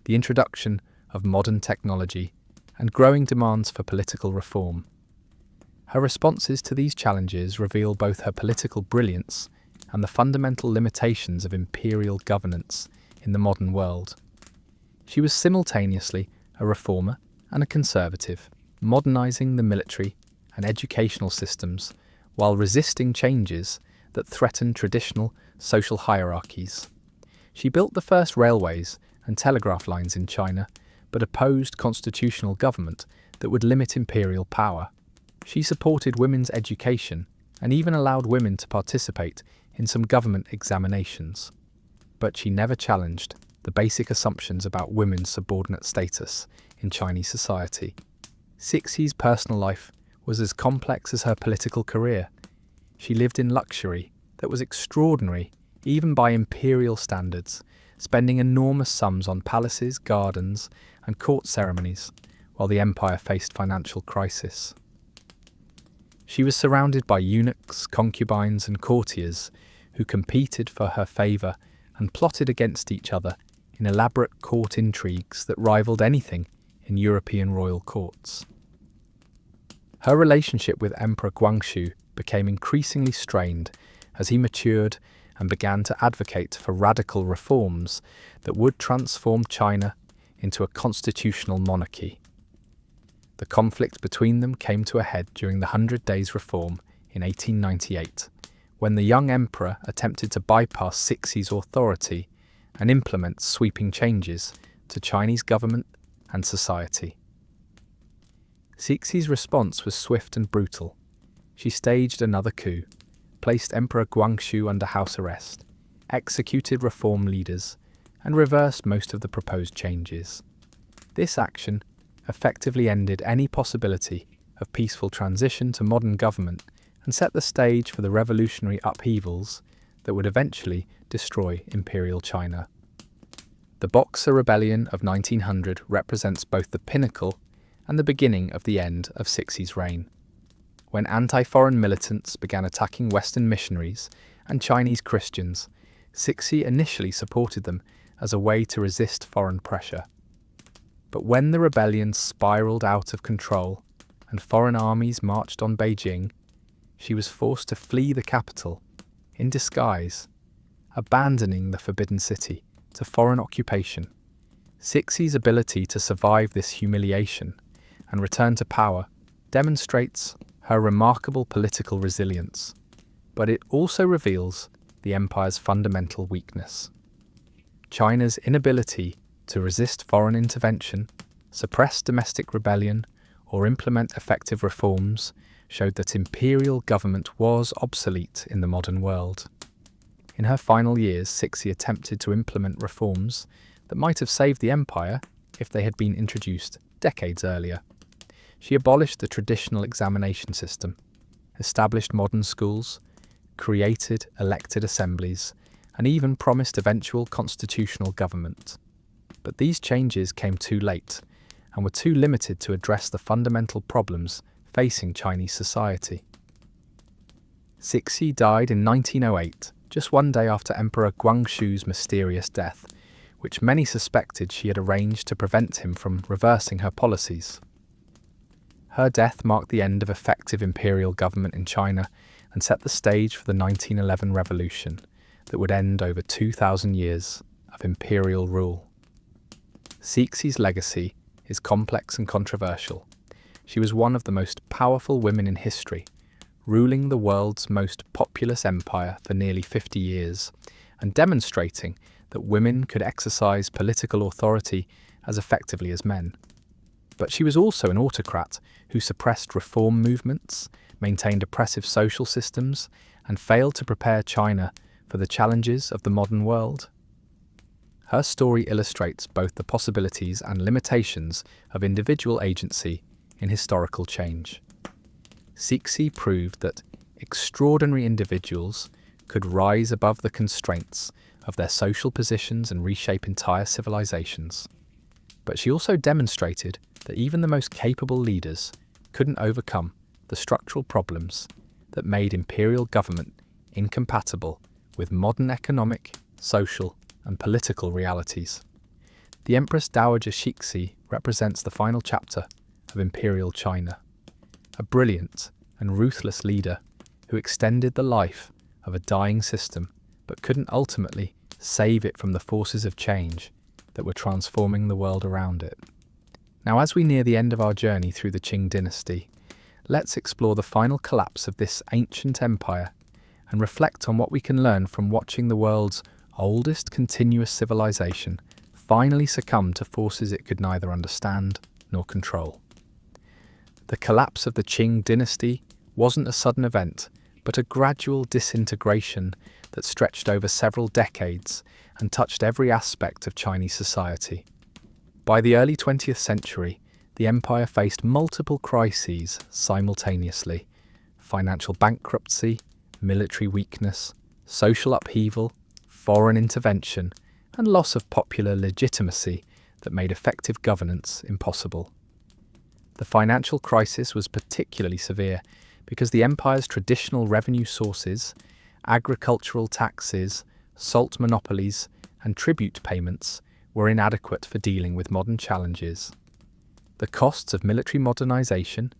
Speaker 1: the introduction of modern technology, and growing demands for political reform. Her responses to these challenges reveal both her political brilliance and the fundamental limitations of imperial governance in the modern world. She was simultaneously a reformer and a conservative, modernizing the military and educational systems while resisting changes that threatened traditional social hierarchies. She built the first railways and telegraph lines in China, but opposed constitutional government that would limit imperial power. She supported women's education and even allowed women to participate in some government examinations. But she never challenged the basic assumptions about women's subordinate status in Chinese society. Cixi's personal life was as complex as her political career. She lived in luxury that was extraordinary even by imperial standards, spending enormous sums on palaces, gardens, and court ceremonies, while the empire faced financial crisis. She was surrounded by eunuchs, concubines, and courtiers who competed for her favour and plotted against each other in elaborate court intrigues that rivaled anything in European royal courts. Her relationship with Emperor Guangxu became increasingly strained as he matured and began to advocate for radical reforms that would transform China into a constitutional monarchy. The conflict between them came to a head during the 100 Days Reform in 1898, when the young emperor attempted to bypass Cixi's authority and implement sweeping changes to Chinese government and society. Cixi's response was swift and brutal. She staged another coup, placed Emperor Guangxu under house arrest, executed reform leaders, and reversed most of the proposed changes. This action effectively ended any possibility of peaceful transition to modern government and set the stage for the revolutionary upheavals that would eventually destroy Imperial China. The Boxer Rebellion of 1900 represents both the pinnacle and the beginning of the end of Cixi's reign. When anti-foreign militants began attacking Western missionaries and Chinese Christians, Cixi initially supported them as a way to resist foreign pressure. But when the rebellion spiraled out of control and foreign armies marched on Beijing, she was forced to flee the capital in disguise, abandoning the Forbidden City to foreign occupation. Cixi's ability to survive this humiliation and return to power demonstrates her remarkable political resilience, but it also reveals the empire's fundamental weakness. China's inability to resist foreign intervention, suppress domestic rebellion, or implement effective reforms showed that imperial government was obsolete in the modern world. In her final years, Cixi attempted to implement reforms that might have saved the empire if they had been introduced decades earlier. She abolished the traditional examination system, established modern schools, created elected assemblies, and even promised eventual constitutional government. But these changes came too late and were too limited to address the fundamental problems facing Chinese society. Cixi died in 1908, just one day after Emperor Guangxu's mysterious death, which many suspected she had arranged to prevent him from reversing her policies. Her death marked the end of effective imperial government in China and set the stage for the 1911 revolution that would end over 2,000 years of imperial rule. Cixi's legacy is complex and controversial. She was one of the most powerful women in history, ruling the world's most populous empire for nearly 50 years, and demonstrating that women could exercise political authority as effectively as men. But she was also an autocrat who suppressed reform movements, maintained oppressive social systems, and failed to prepare China for the challenges of the modern world. Her story illustrates both the possibilities and limitations of individual agency in historical change. Cixi proved that extraordinary individuals could rise above the constraints of their social positions and reshape entire civilizations. But she also demonstrated that even the most capable leaders couldn't overcome the structural problems that made imperial government incompatible with modern economic, social, and political realities. The Empress Dowager Cixi represents the final chapter of imperial China, a brilliant and ruthless leader who extended the life of a dying system but couldn't ultimately save it from the forces of change that were transforming the world around it. Now, as we near the end of our journey through the Qing dynasty, let's explore the final collapse of this ancient empire and reflect on what we can learn from watching the world's oldest continuous civilization finally succumb to forces it could neither understand nor control. The collapse of the Qing dynasty wasn't a sudden event, but a gradual disintegration that stretched over several decades and touched every aspect of Chinese society. By the early 20th century, the empire faced multiple crises simultaneously: financial bankruptcy, military weakness, social upheaval, foreign intervention, and loss of popular legitimacy that made effective governance impossible. The financial crisis was particularly severe because the empire's traditional revenue sources, agricultural taxes, salt monopolies, and tribute payments were inadequate for dealing with modern challenges. The costs of military modernization,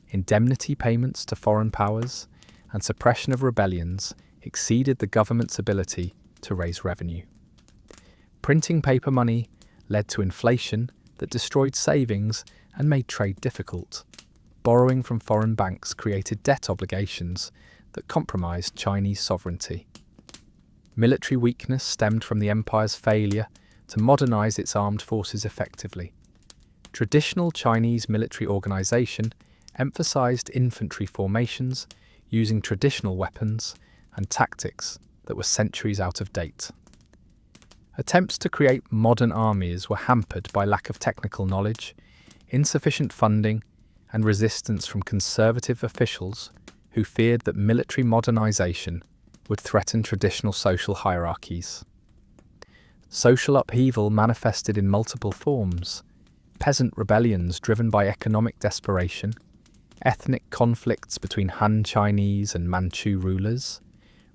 Speaker 1: indemnity payments to foreign powers, and suppression of rebellions exceeded the government's ability to raise revenue. Printing paper money led to inflation that destroyed savings and made trade difficult. Borrowing from foreign banks created debt obligations that compromised Chinese sovereignty. Military weakness stemmed from the empire's failure to modernize its armed forces effectively. Traditional Chinese military organization emphasized infantry formations using traditional weapons and tactics that were centuries out of date. Attempts to create modern armies were hampered by lack of technical knowledge, insufficient funding, and resistance from conservative officials who feared that military modernization would threaten traditional social hierarchies. Social upheaval manifested in multiple forms: peasant rebellions driven by economic desperation, ethnic conflicts between Han Chinese and Manchu rulers,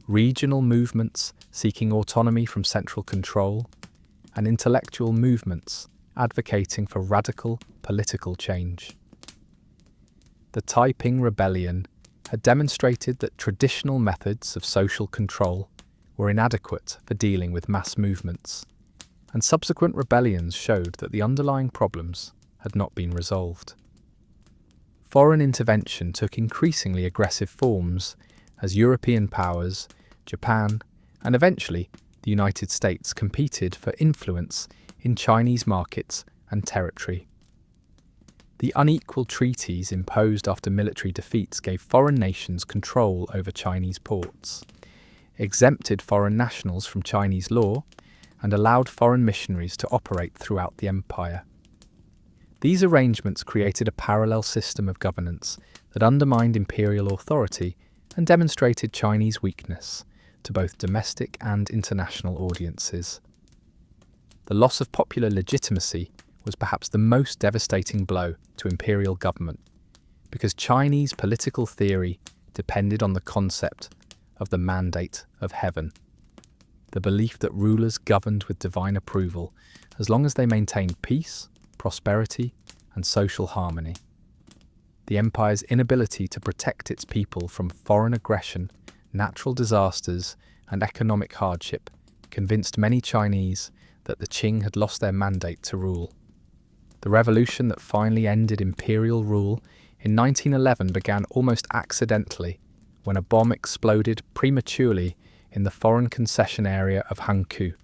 Speaker 1: regional movements seeking autonomy from central control, and intellectual movements advocating for radical political change. The Taiping Rebellion had demonstrated that traditional methods of social control were inadequate for dealing with mass movements, and subsequent rebellions showed that the underlying problems had not been resolved. Foreign intervention took increasingly aggressive forms as European powers, Japan, and eventually the United States competed for influence in Chinese markets and territory. The unequal treaties imposed after military defeats gave foreign nations control over Chinese ports, exempted foreign nationals from Chinese law, and allowed foreign missionaries to operate throughout the empire. These arrangements created a parallel system of governance that undermined imperial authority and demonstrated Chinese weakness to both domestic and international audiences. The loss of popular legitimacy was perhaps the most devastating blow to imperial government, because Chinese political theory depended on the concept of the mandate of heaven, the belief that rulers governed with divine approval as long as they maintained peace, prosperity, and social harmony. The empire's inability to protect its people from foreign aggression, natural disasters, and economic hardship convinced many Chinese that the Qing had lost their mandate to rule. The revolution that finally ended imperial rule in 1911 began almost accidentally when a bomb exploded prematurely in the foreign concession area of Hankou,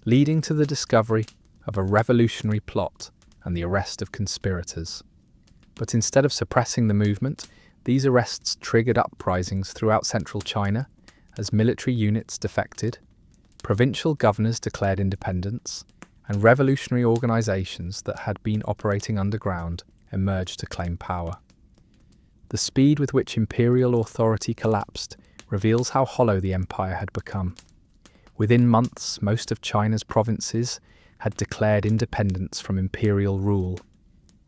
Speaker 1: leading to the discovery of a revolutionary plot and the arrest of conspirators. But instead of suppressing the movement, these arrests triggered uprisings throughout central China as military units defected, provincial governors declared independence, and revolutionary organizations that had been operating underground emerged to claim power. The speed with which imperial authority collapsed reveals how hollow the empire had become. Within months, most of China's provinces had declared independence from imperial rule.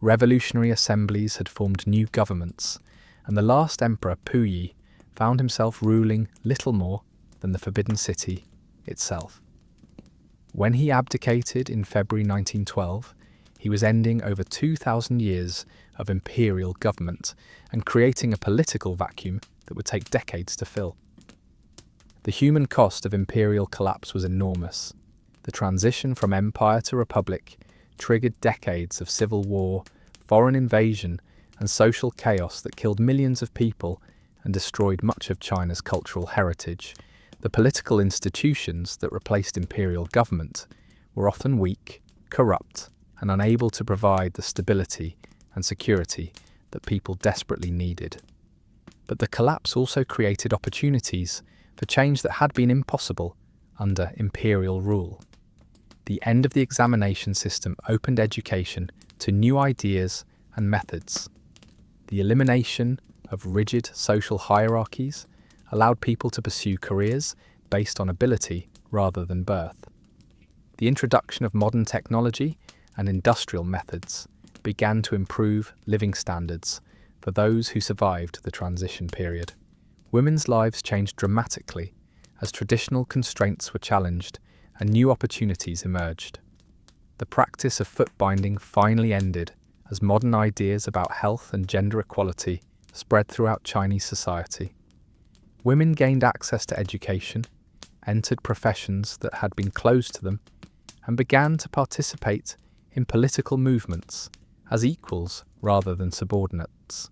Speaker 1: Revolutionary assemblies had formed new governments, and the last emperor, Puyi, found himself ruling little more than the Forbidden City itself. When he abdicated in February 1912, he was ending over 2,000 years of imperial government and creating a political vacuum that would take decades to fill. The human cost of imperial collapse was enormous. The transition from empire to republic triggered decades of civil war, foreign invasion, and social chaos that killed millions of people and destroyed much of China's cultural heritage. The political institutions that replaced imperial government were often weak, corrupt, and unable to provide the stability and security that people desperately needed. But the collapse also created opportunities for change that had been impossible under imperial rule. The end of the examination system opened education to new ideas and methods. The elimination of rigid social hierarchies allowed people to pursue careers based on ability rather than birth. The introduction of modern technology and industrial methods began to improve living standards for those who survived the transition period. Women's lives changed dramatically as traditional constraints were challenged and new opportunities emerged. The practice of foot binding finally ended as modern ideas about health and gender equality spread throughout Chinese society. Women gained access to education, entered professions that had been closed to them, and began to participate in political movements as equals rather than subordinates.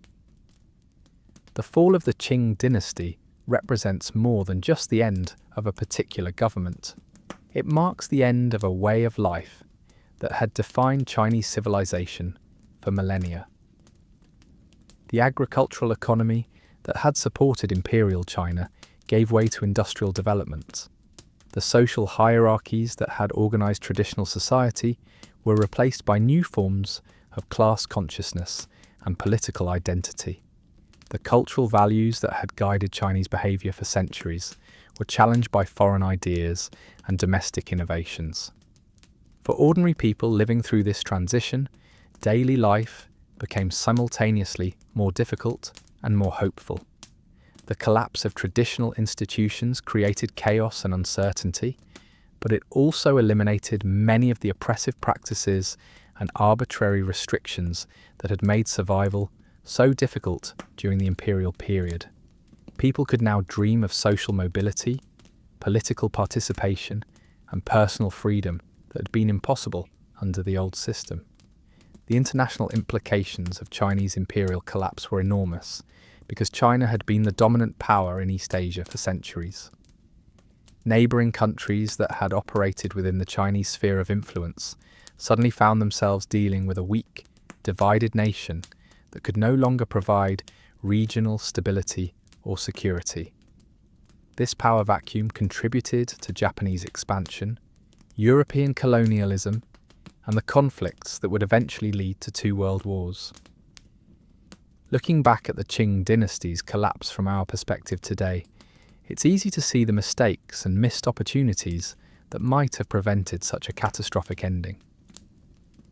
Speaker 1: The fall of the Qing dynasty represents more than just the end of a particular government. It marks the end of a way of life that had defined Chinese civilization for millennia. The agricultural economy that had supported imperial China gave way to industrial development. The social hierarchies that had organized traditional society were replaced by new forms of class consciousness and political identity. The cultural values that had guided Chinese behavior for centuries were challenged by foreign ideas and domestic innovations. For ordinary people living through this transition, daily life became simultaneously more difficult and more hopeful. The collapse of traditional institutions created chaos and uncertainty, but it also eliminated many of the oppressive practices and arbitrary restrictions that had made survival so difficult during the imperial period. People could now dream of social mobility, political participation, and personal freedom that had been impossible under the old system. The international implications of Chinese imperial collapse were enormous, because China had been the dominant power in East Asia for centuries. Neighbouring countries that had operated within the Chinese sphere of influence suddenly found themselves dealing with a weak, divided nation that could no longer provide regional stability or security. This power vacuum contributed to Japanese expansion, European colonialism, and the conflicts that would eventually lead to 2 world wars. Looking back at the Qing dynasty's collapse from our perspective today, it's easy to see the mistakes and missed opportunities that might have prevented such a catastrophic ending.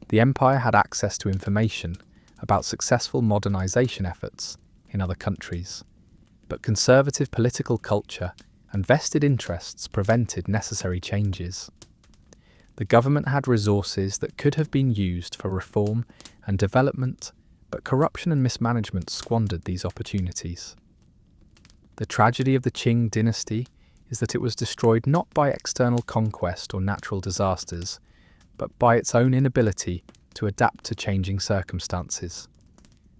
Speaker 1: The empire had access to information about successful modernization efforts in other countries, but conservative political culture and vested interests prevented necessary changes. The government had resources that could have been used for reform and development, but corruption and mismanagement squandered these opportunities. The tragedy of the Qing dynasty is that it was destroyed not by external conquest or natural disasters, but by its own inability to adapt to changing circumstances.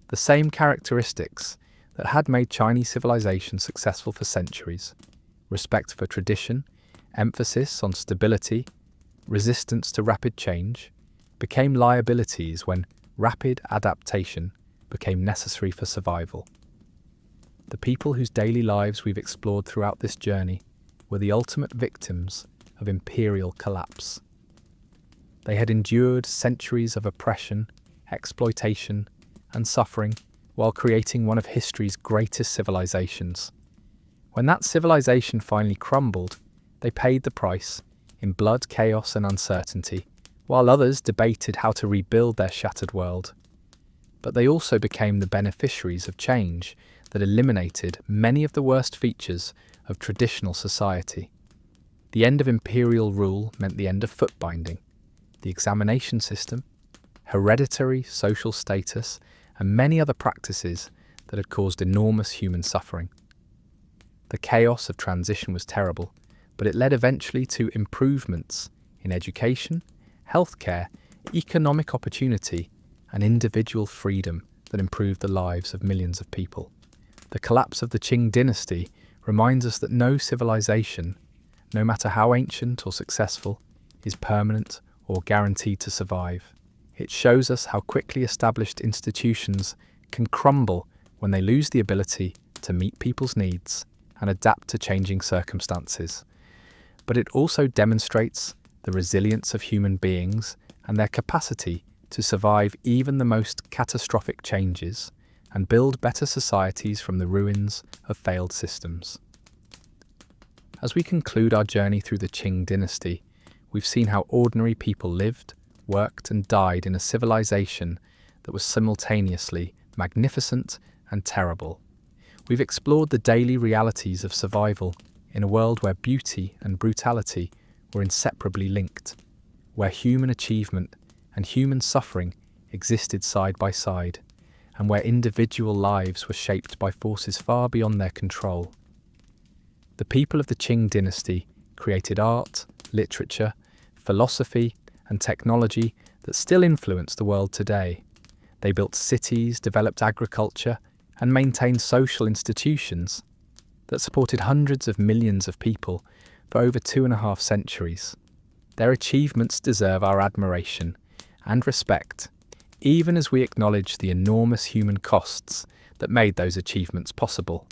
Speaker 1: The same characteristics that had made Chinese civilization successful for centuries — respect for tradition, emphasis on stability, resistance to rapid change — became liabilities when rapid adaptation became necessary for survival. The people whose daily lives we've explored throughout this journey were the ultimate victims of imperial collapse. They had endured centuries of oppression, exploitation, and suffering while creating one of history's greatest civilizations. When that civilization finally crumbled, they paid the price in blood, chaos, and uncertainty, while others debated how to rebuild their shattered world. But they also became the beneficiaries of change that eliminated many of the worst features of traditional society. The end of imperial rule meant the end of foot binding, the examination system, hereditary social status, and many other practices that had caused enormous human suffering. The chaos of transition was terrible, but it led eventually to improvements in education, healthcare, economic opportunity, and individual freedom that improved the lives of millions of people. The collapse of the Qing dynasty reminds us that no civilization, no matter how ancient or successful, is permanent or guaranteed to survive. It shows us how quickly established institutions can crumble when they lose the ability to meet people's needs and adapt to changing circumstances. But it also demonstrates the resilience of human beings and their capacity to survive even the most catastrophic changes and build better societies from the ruins of failed systems. As we conclude our journey through the Qing dynasty, we've seen how ordinary people lived, worked and died in a civilization that was simultaneously magnificent and terrible. We've explored the daily realities of survival in a world where beauty and brutality were inseparably linked, where human achievement and human suffering existed side by side, and where individual lives were shaped by forces far beyond their control. The people of the Qing dynasty created art, literature, philosophy, and technology that still influence the world today. They built cities, developed agriculture, and maintained social institutions that supported hundreds of millions of people for over 2.5 centuries. Their achievements deserve our admiration and respect, even as we acknowledge the enormous human costs that made those achievements possible.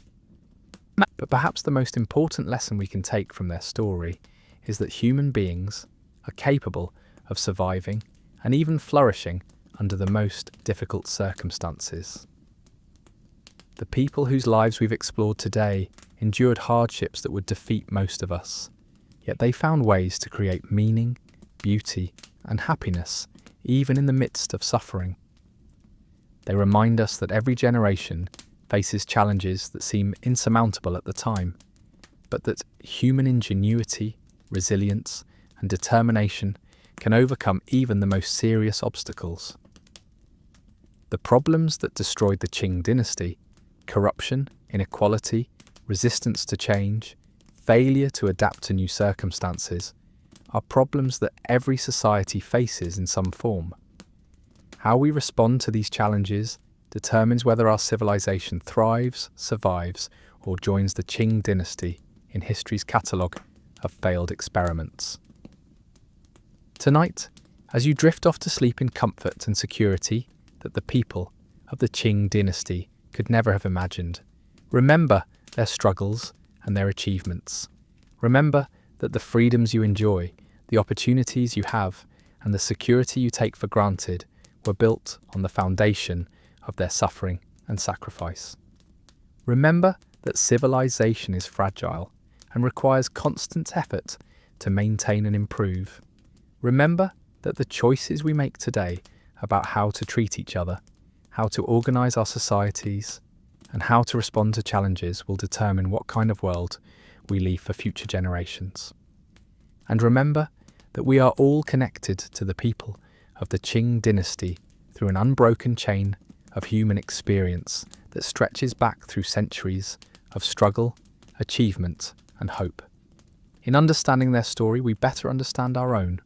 Speaker 1: But perhaps the most important lesson we can take from their story is that human beings are capable of surviving and even flourishing under the most difficult circumstances. The people whose lives we've explored today endured hardships that would defeat most of us, yet they found ways to create meaning, beauty, and happiness even in the midst of suffering. They remind us that every generation faces challenges that seem insurmountable at the time, but that human ingenuity, resilience, and determination can overcome even the most serious obstacles. The problems that destroyed the Qing dynasty, corruption, inequality, resistance to change, failure to adapt to new circumstances, are problems that every society faces in some form. How we respond to these challenges determines whether our civilization thrives, survives, or joins the Qing dynasty in history's catalogue of failed experiments. Tonight, as you drift off to sleep in comfort and security that the people of the Qing dynasty could never have imagined, remember their struggles and their achievements. Remember that the freedoms you enjoy, the opportunities you have, and the security you take for granted were built on the foundation of their suffering and sacrifice. Remember that civilization is fragile and requires constant effort to maintain and improve. Remember that the choices we make today about how to treat each other, how to organize our societies, and how to respond to challenges will determine what kind of world we leave for future generations. And remember that we are all connected to the people of the Qing dynasty through an unbroken chain of human experience that stretches back through centuries of struggle, achievement, and hope. In understanding their story, we better understand our own.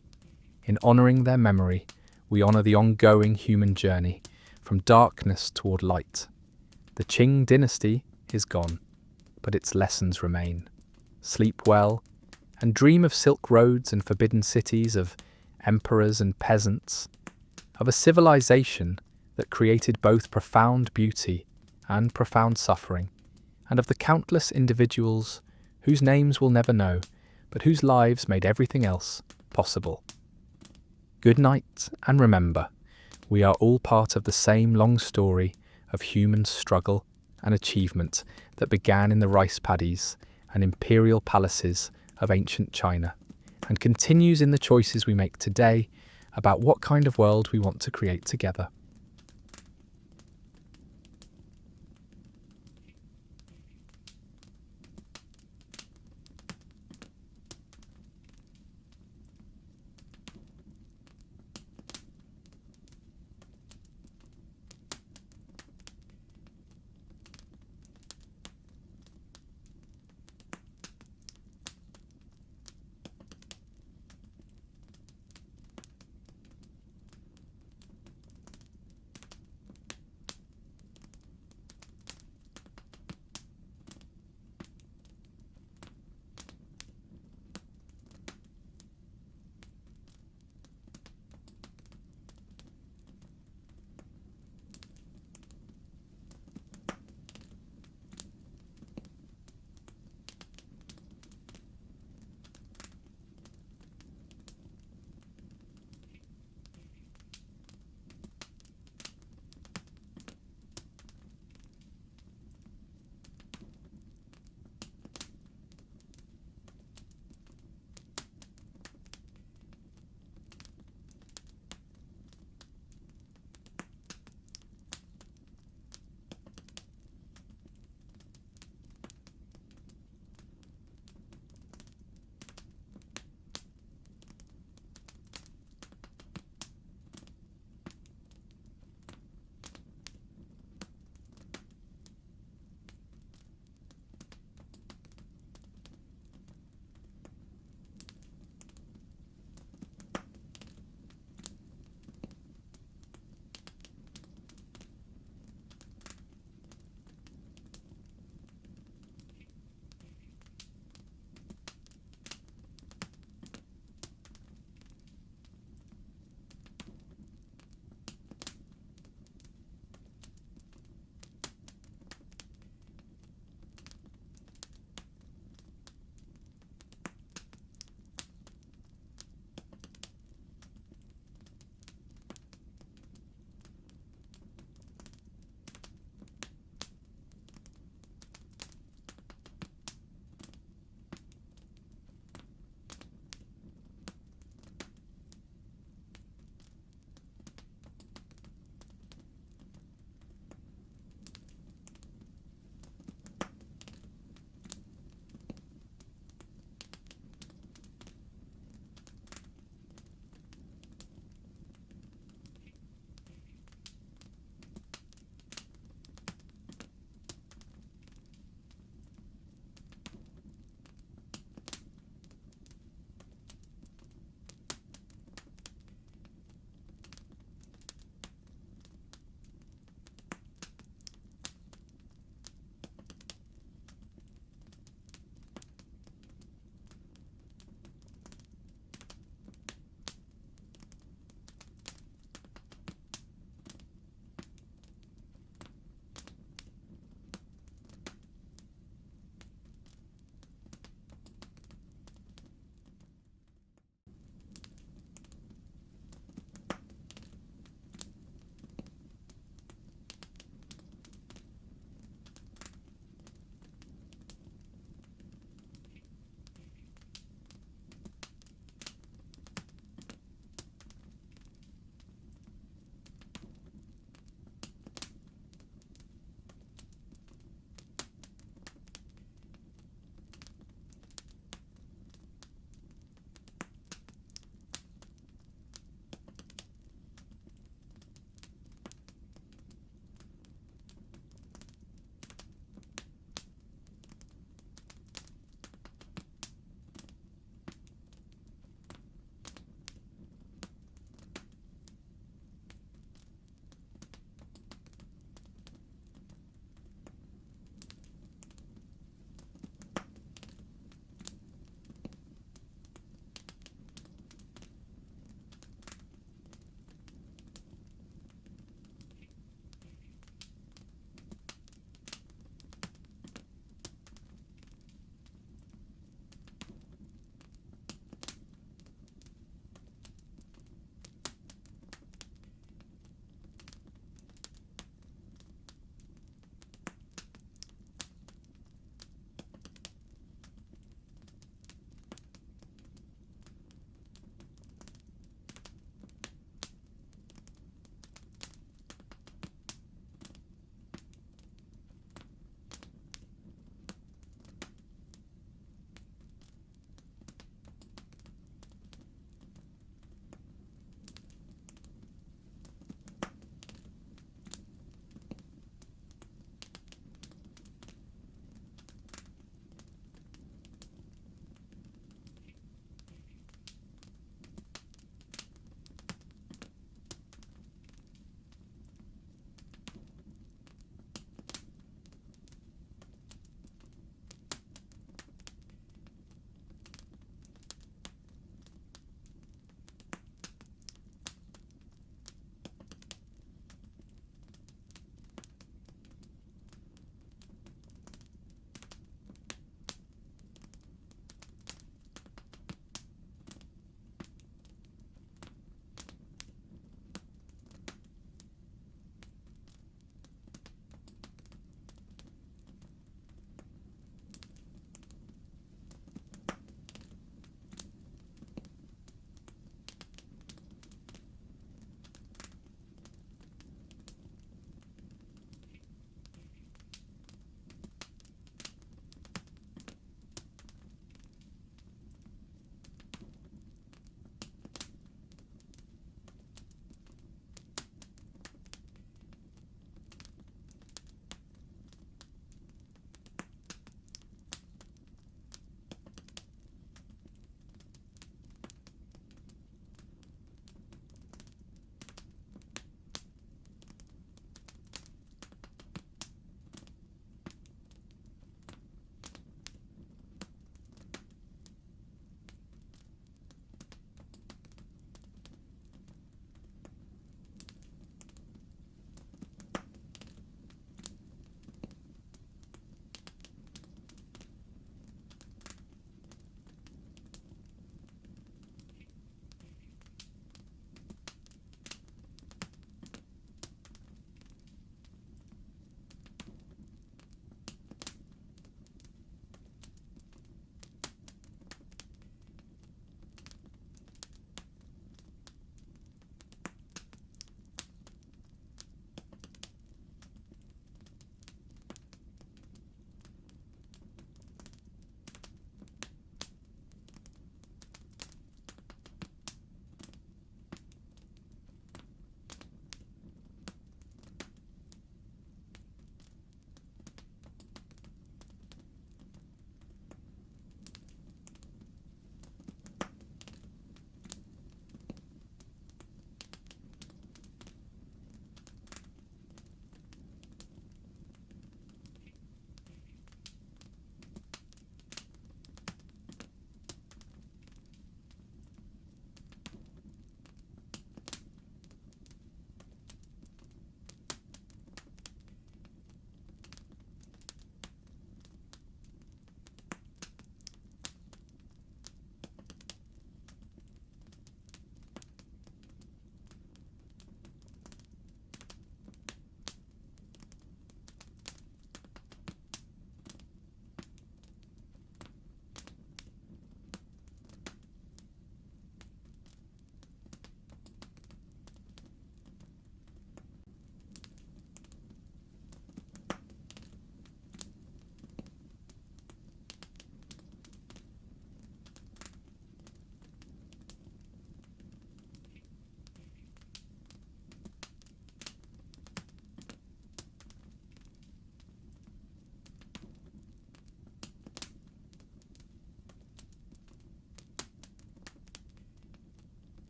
Speaker 1: In honouring their memory, we honour the ongoing human journey from darkness toward light. The Qing dynasty is gone, but its lessons remain. Sleep well, and dream of silk roads and forbidden cities, of emperors and peasants, of a civilization that created both profound beauty and profound suffering, and of the countless individuals whose names we'll never know, but whose lives made everything else possible. Good night, and remember, we are all part of the same long story of human struggle and achievement that began in the rice paddies and imperial palaces of ancient China, and continues in the choices we make today about what kind of world we want to create together.